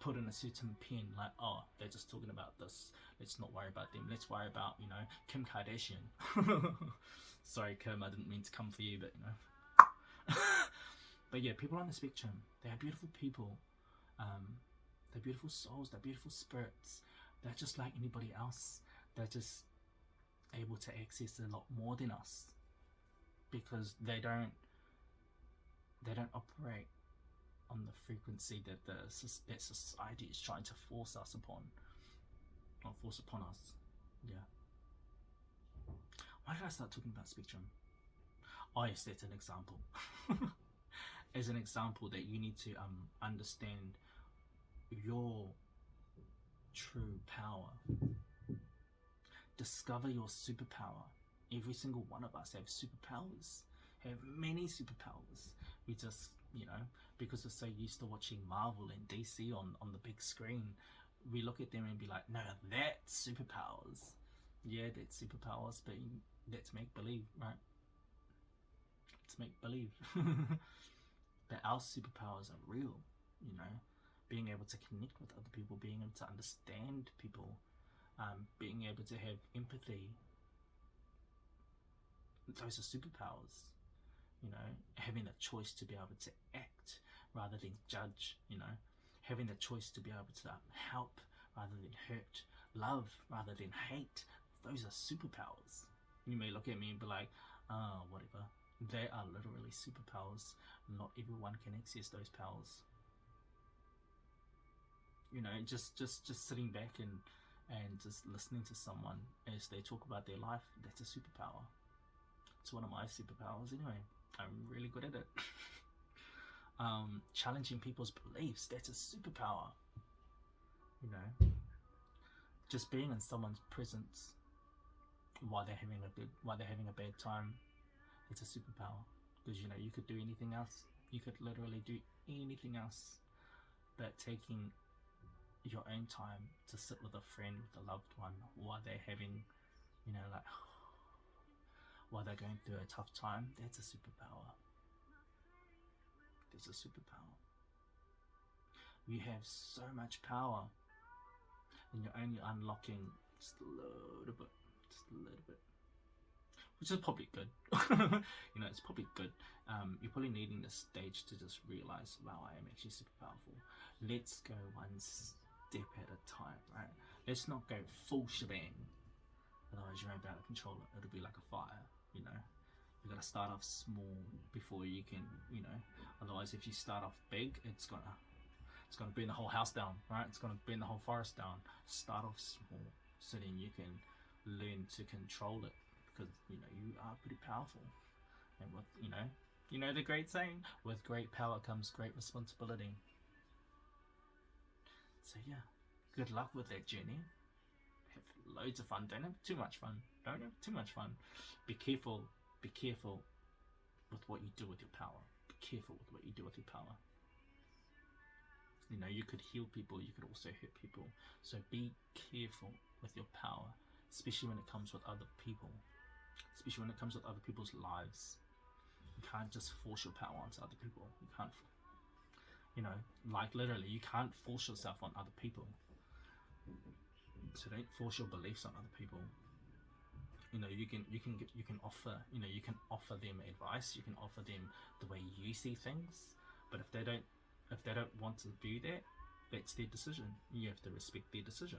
Speaker 1: put in a certain pen, like, oh, they're just talking about this, let's not worry about them, let's worry about, you know, Kim Kardashian. Sorry, Kim, I didn't mean to come for you, but you know. But yeah, people on the spectrum, they are beautiful people. They're beautiful souls, they're beautiful spirits. They're just like anybody else. They're just able to access a lot more than us, because they don't operate on the frequency that that society is trying to force upon us. Yeah. Why did I start talking about spectrum? Oh yes, that's an example. As an example that you need to understand your true power. Discover your superpower. Every single one of us have superpowers, have many superpowers. We just, you know, because we're so used to watching Marvel and DC on the big screen, we look at them and be like, no, that's superpowers. Yeah, that's superpowers, but that's make-believe, right? It's make-believe. But our superpowers are real, you know, being able to connect with other people, being able to understand people, being able to have empathy. Those are superpowers, you know, having the choice to be able to act rather than judge, you know, having the choice to be able to help rather than hurt, love rather than hate. Those are superpowers. You may look at me and be like, oh, whatever. They are literally superpowers. Not everyone can access those powers. You know, just sitting back and just listening to someone as they talk about their life, that's a superpower. It's one of my superpowers anyway. I'm really good at it. Challenging people's beliefs, that's a superpower. You know, just being in someone's presence while they're having a bad time, it's a superpower. Because, you know, you could do anything else. You could literally do anything else, but taking your own time to sit with a friend, with a loved one, while they're having, you know, like, while they're going through a tough time, that's a superpower. That's a superpower. You have so much power, and you're only unlocking just a little bit, which is probably good. You know, it's probably good. You're probably needing this stage to just realize, wow, I am actually super powerful. Let's go one step at a time, right? Let's not go full shebang. Otherwise, you won't be able to control it. It'll be like a fire, you know. You gotta start off small before you can, you know. Otherwise, if you start off big, it's gonna burn the whole house down, right? It's gonna burn the whole forest down. Start off small so then you can learn to control it, because you know you are pretty powerful. And with you know the great saying, with great power comes great responsibility. So yeah, good luck with that journey. Have loads of fun. Don't have too much fun. Don't have too much fun. Be careful with what you do with your power. Be careful with what you do with your power. You know, you could heal people, you could also hurt people. So be careful with your power, especially when it comes with other people, especially when it comes with other people's lives. You can't just force your power onto other people. You can't, you know, like literally, you can't force yourself on other people. So don't force your beliefs on other people. You know, you can offer, you know, you can offer them advice, you can offer them the way you see things, but if they don't want to do that, that's their decision. You have to respect their decision.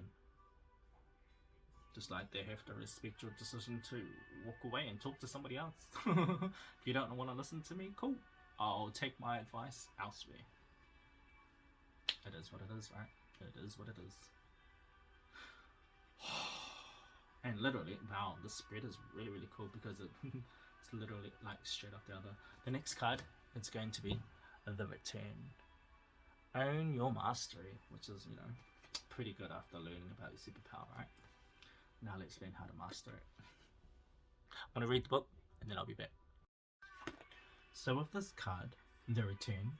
Speaker 1: Just like they have to respect your decision to walk away and talk to somebody else. If you don't want to listen to me, cool. I'll take my advice elsewhere. It is what it is, right? It is what it is. And literally, wow, the spread is really, really cool because it's literally like straight off the other. The next card, it's going to be the Return. Own your mastery, which is, you know, pretty good after learning about your superpower, right? Now let's learn how to master it. I'm going to read the book and then I'll be back. So with this card, the Return,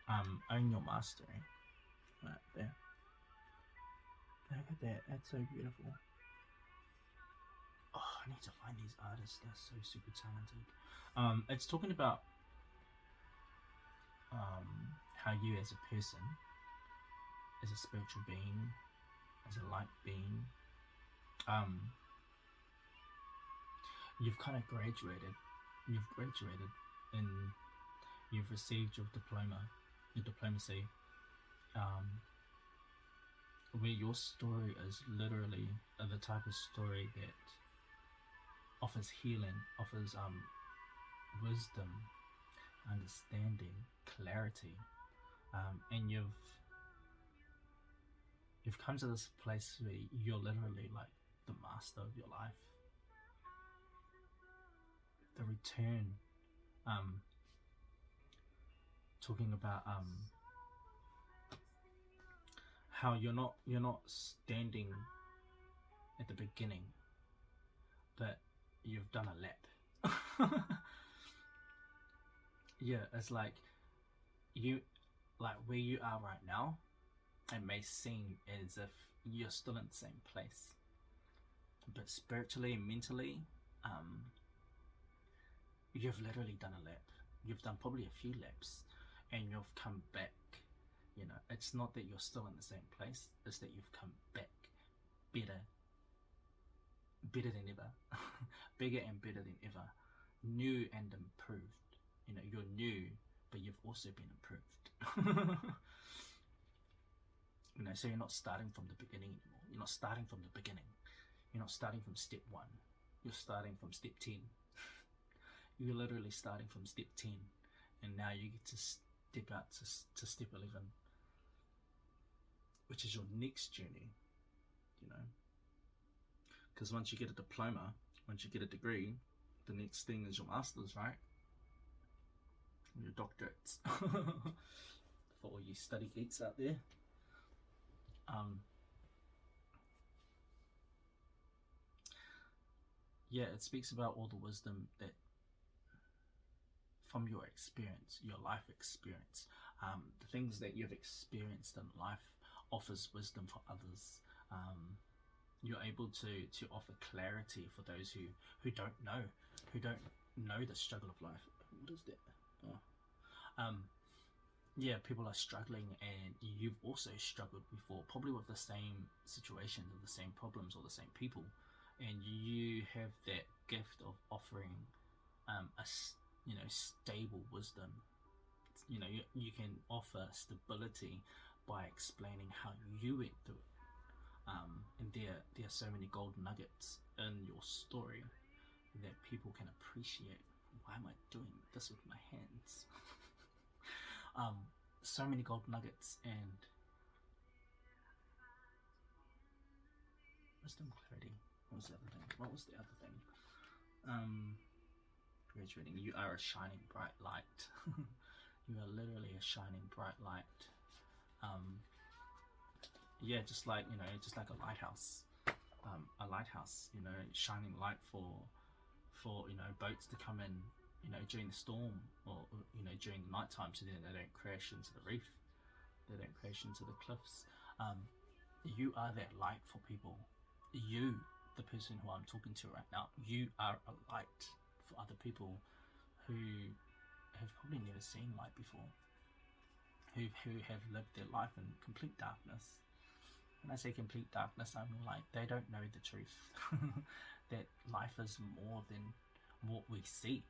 Speaker 1: own your mastery. Right there. Look at that, that's so beautiful. Oh, I need to find these artists, they're so super talented. It's talking about how you as a person, as a spiritual being, as a light being, you've kind of graduated. You've graduated and you've received your diplomacy, where your story is literally the type of story that offers healing, offers wisdom, understanding, clarity, and you've come to this place where you're literally like the master of your life. The Return, talking about how you're not standing at the beginning, but you've done a lap. yeah, it's like you, like where you are right now, it may seem as if you're still in the same place, but spiritually and mentally, um, you've literally done a lap. You've done probably a few laps, and you've come back. You know, it's not that you're still in the same place; it's that you've come back better, better than ever, bigger and better than ever, new and improved. You know, you're new, but you've also been improved. You know, so you're not starting from the beginning anymore. You're not starting from the beginning. You're not starting from step 1. You're starting from step 10. You're literally starting from step 10, and now you get to step out to step 11, which is your next journey, you know. Because once you get a diploma, once you get a degree, the next thing is your master's, right? And your doctorates. For all you study geeks out there. Yeah, it speaks about all the wisdom that from your experience, your life experience, the things that you've experienced in life offers wisdom for others. You're able to offer clarity for those who don't know the struggle of life. What is that? Oh. Yeah, people are struggling, and you've also struggled before, probably with the same situations or the same problems or the same people, and you have that gift of offering stable wisdom. You know, you can offer stability by explaining how you went through it. And there are so many gold nuggets in your story that people can appreciate. Why am I doing this with my hands? So many gold nuggets and wisdom, clarity. What was the other thing? Graduating. You are a shining bright light. You are literally a shining bright light. Yeah, just like a lighthouse. A lighthouse, shining light for boats to come in, during the storm, or during the night time, so then they don't crash into the reef, they don't crash into the cliffs. You are that light for people. You, the person who I'm talking to right now, you are a light for other people who have probably never seen light before, who have lived their life in complete darkness. When I say complete darkness, I mean like they don't know the truth. That life is more than what we see.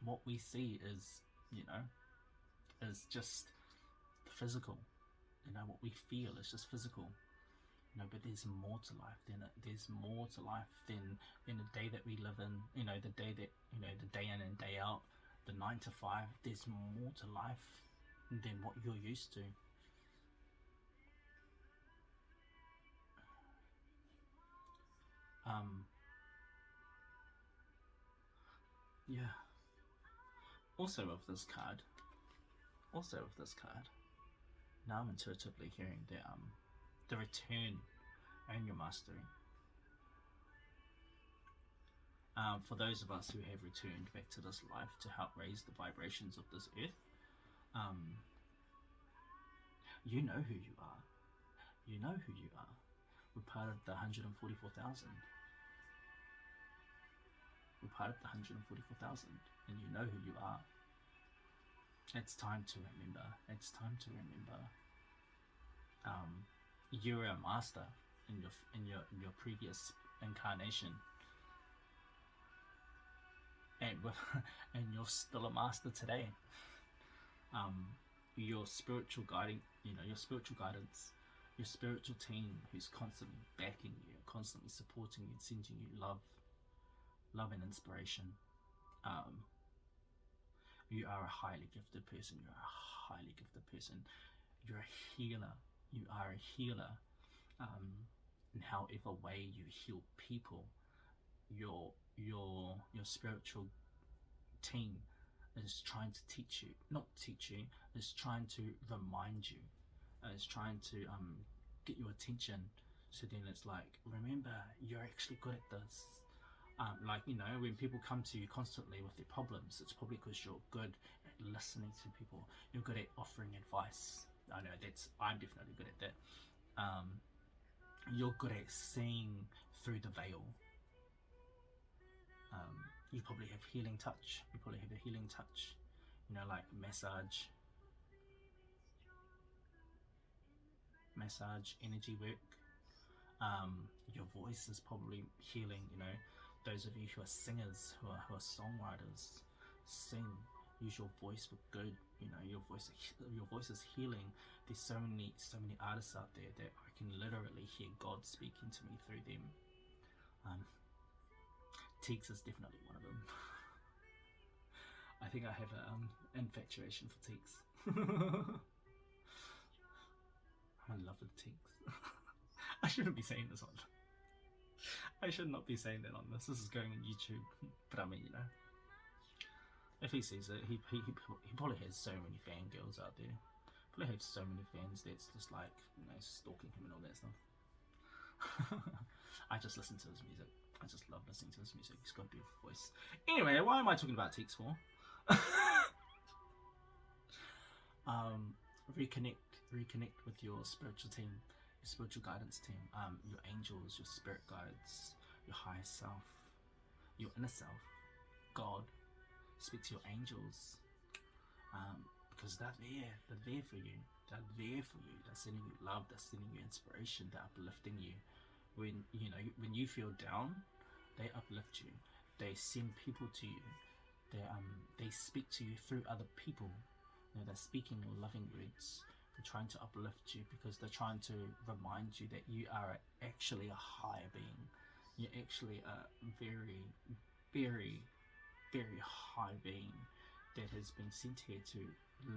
Speaker 1: What we see is just physical. What we feel is just physical. But there's more to life than it. There's more to life than the day that we live in. The day that the day in and day out, the 9 to 5. There's more to life than what you're used to. Yeah. Also with this card, now I'm intuitively hearing the return and your mastery. For those of us who have returned back to this life to help raise the vibrations of this earth, you know who you are. You know who you are. We're part of the 144,000. We're part of the 144,000, and you know who you are. It's time to remember. It's time to remember. You were a master in your previous incarnation, and you're still a master today. Your spiritual guiding, your spiritual guidance, your spiritual team who's constantly backing you, constantly supporting you, sending you love and inspiration. You are a highly gifted person. You're a highly gifted person. You're a healer. You are a healer. In however way you heal people, your spiritual team is trying to teach you, is trying to remind you, is trying to get your attention. So then it's like, remember, you're actually good at this. When people come to you constantly with their problems, it's probably because you're good at at listening to people. You're good at offering advice. I know I'm definitely good at that. You're good at seeing through the veil. You probably have healing touch. You probably have a healing touch, like massage, energy work. Your voice is probably healing. Those of you who are singers, who are songwriters, sing. Use your voice for good. Your voice is healing. There's so many artists out there that I can literally hear God speaking to me through them. Teeks is definitely one of them. I think I have an infatuation for Teeks. I'm in love with Teeks. I shouldn't be saying this on. I should not be saying that on this. This is going on YouTube. But I mean, if he sees it, he probably has so many fangirls out there. Probably have so many fans that's just like, stalking him and all that stuff. I just listen to his music. I just love listening to his music. He's got a beautiful voice. Anyway, why am I talking about Teeks for? Reconnect with your spiritual team, your spiritual guidance team, your angels, your spirit guides, your higher self, your inner self, God. Speak to your angels, because they're there for you. They're sending you love. They're sending you inspiration. They're uplifting you. When you feel down, they uplift you. They send people to you. They speak to you through other people. They're speaking loving words. They're trying to uplift you because they're trying to remind you that you are actually a higher being. You're actually a very, very, very high being that has been sent here to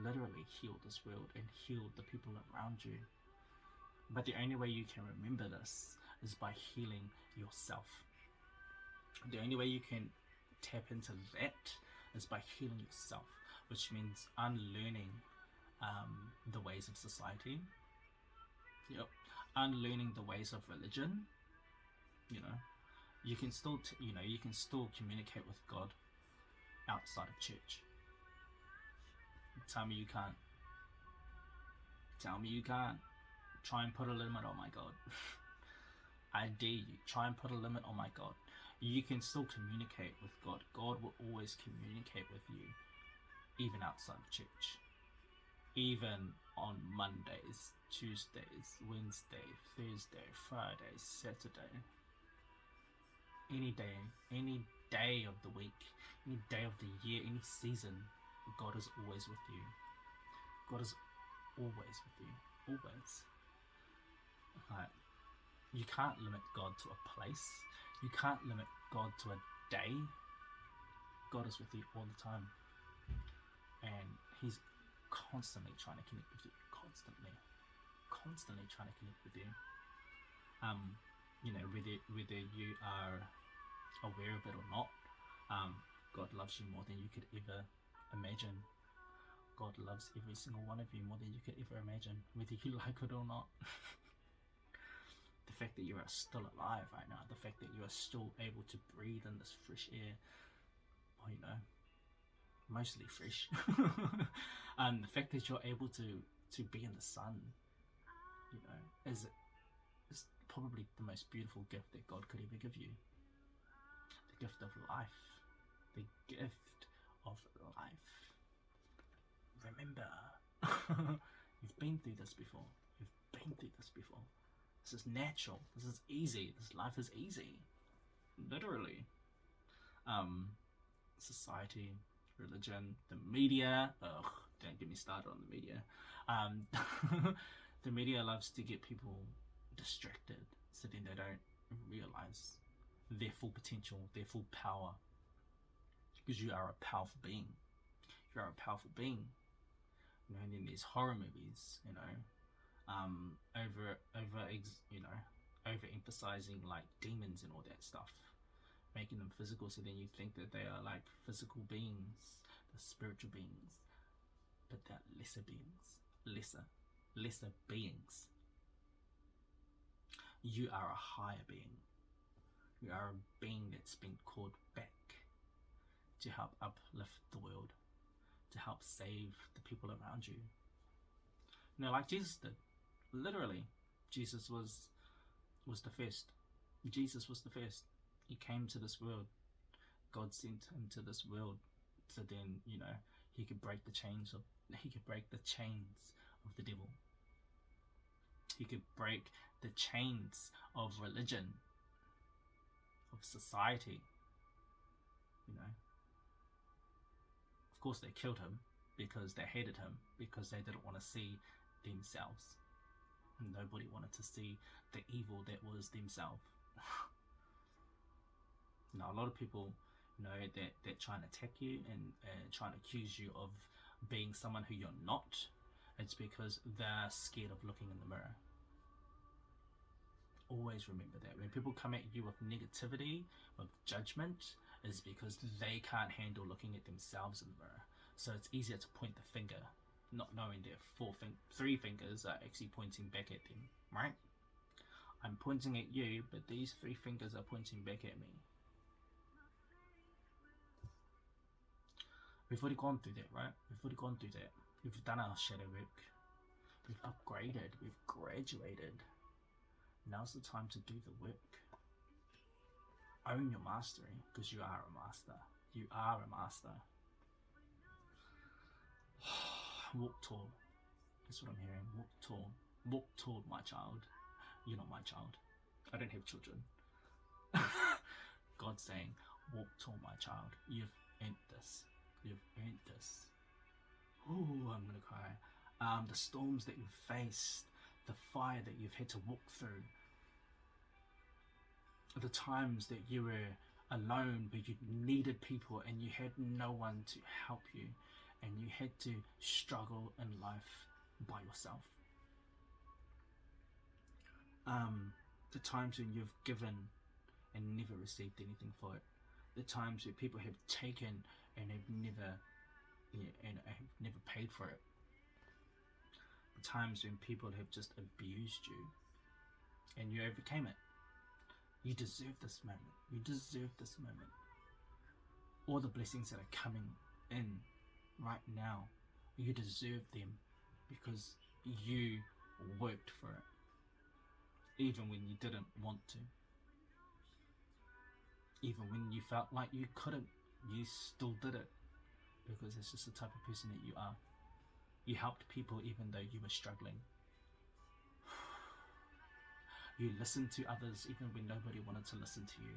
Speaker 1: literally heal this world and heal the people around you. But the only way you can remember this is by healing yourself. The only way you can tap into that is by healing yourself, which means unlearning the ways of society. Unlearning the ways of religion. You can still you can still communicate with God outside of church. Tell me you can't. Tell me you can't. Try and put a limit on my God. I dare you. Try and put a limit on my God. You can still communicate with God. God will always communicate with you, even outside of church. Even on Mondays, Tuesdays, Wednesday, Thursday, Friday, Saturday. Any day of the week, any day of the year, any season, God is always with you. God is always with you. Always. Like, you can't limit God to a place. You can't limit God to a day. God is with you all the time. And He's constantly trying to connect with you. Constantly trying to connect with you. Whether you are aware of it or not, God loves you more than you could ever imagine. God loves every single one of you more than you could ever imagine, whether you like it or not. The fact that you are still alive right now, the fact that you are still able to breathe in this fresh air, mostly fresh. The fact that you're able to be in the sun, is probably the most beautiful gift that God could ever give you. The gift of life. The gift of life. Remember, you've been through this before. This is natural. This is easy. This life is easy. Literally. Society, religion, the media. Ugh, don't get me started on the media. The media loves to get people distracted so then they don't realize their full potential, their full power. Because you are a powerful being. You are a powerful being. And then there's horror movies, over emphasizing like demons and all that stuff, making them physical, so then you think that they are like physical beings, the spiritual beings, but they're lesser beings, lesser beings. You are a higher being. You are a being that's been called back to help uplift the world, to help save the people around you. You know, like Jesus did. Literally, Jesus was the first. Jesus was the first. He came to this world. God sent him to this world so then, you know, he could break the chains of the devil. He could break the chains of religion, of society. You know, of course they killed him because they hated him, because they didn't want to see themselves. Nobody wanted to see the evil that was themselves. You know, a lot of people, you know, that try and attack you and try and accuse you of being someone who you're not. It's because they're scared of looking in the mirror. Always remember that. When people come at you with negativity, with judgment, is because they can't handle looking at themselves in the mirror. So it's easier to point the finger, not knowing that three fingers are actually pointing back at them, right? I'm pointing at you, but these three fingers are pointing back at me. We've already gone through that, right? We've already gone through that. We've done our shadow work. We've upgraded. We've graduated. Now's the time to do the work. Own your mastery, because you are a master. You are a master. Walk tall. That's what I'm hearing. Walk tall. Walk tall, my child. You're not my child. I don't have children. God's saying, walk tall, my child. You've earned this. You've earned this. Ooh, I'm gonna cry. The storms that you've faced, the fire that you've had to walk through, the times that you were alone but you needed people and you had no one to help you, and you had to struggle in life by yourself. The times when you've given and never received anything for it. The times where people have taken and have never paid for it. The times when people have just abused you and you overcame it. You deserve this moment. You deserve this moment. All the blessings that are coming in right now, you deserve them because you worked for it. Even when you didn't want to. Even when you felt like you couldn't, you still did it. Because it's just the type of person that you are. You helped people even though you were struggling. You listened to others even when nobody wanted to listen to you.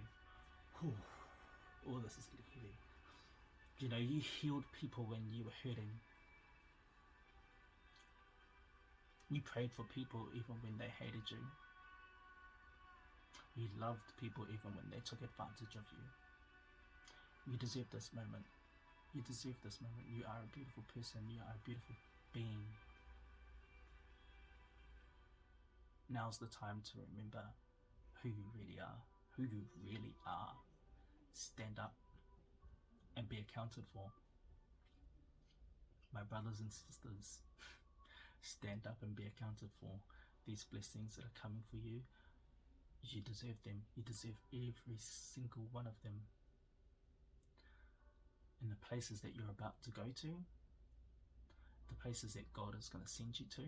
Speaker 1: Oh, this is getting heavy. You know, you healed people when you were hurting. You prayed for people even when they hated you. You loved people even when they took advantage of you. You deserve this moment. You deserve this moment. You are a beautiful person. You are a beautiful being. Now's the time to remember who you really are. Who you really are. Stand up and be accounted for. My brothers and sisters, stand up and be accounted for. These blessings that are coming for you, you deserve them. You deserve every single one of them. In the places that you're about to go to, the places that God is going to send you to,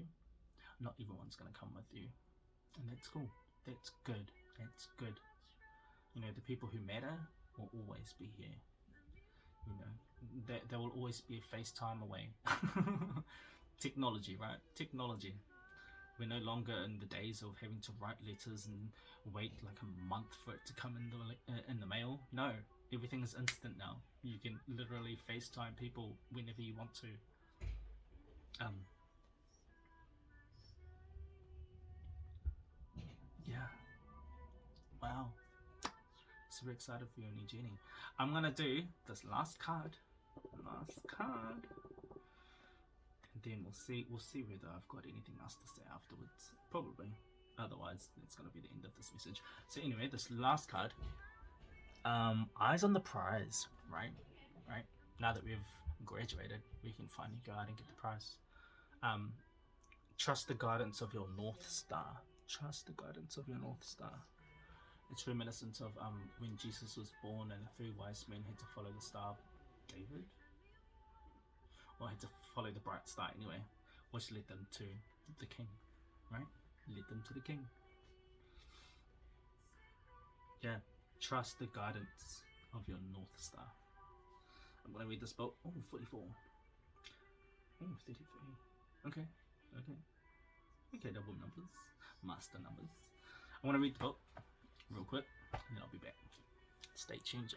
Speaker 1: not everyone's going to come with you. And that's cool. That's good. That's good. You know, the people who matter will always be here. You know, they will always be a FaceTime away. Technology, right? Technology. We're no longer in the days of having to write letters and wait like a month for it to come in the mail. No, everything is instant now. You can literally FaceTime people whenever you want to. Yeah. Wow. Super excited for your new journey. I'm gonna do this last card. And then we'll see whether I've got anything else to say afterwards. Probably. Otherwise, it's gonna be the end of this message. So anyway, this last card. Eyes on the prize, right? Now that we've graduated, we can finally go out and get the prize. Trust the guidance of your North Star. Trust the guidance of your North Star. It's reminiscent of when Jesus was born and the three wise men had to follow the star of David. or had to follow the bright star anyway, which led them to the king, right? Led them to the king. Yeah, trust the guidance of your North Star. I'm going to read this book. Oh, 44. Oh, 33. Okay. Double numbers. Master numbers. I want to read the book real quick, and then I'll be back. Stay tuned,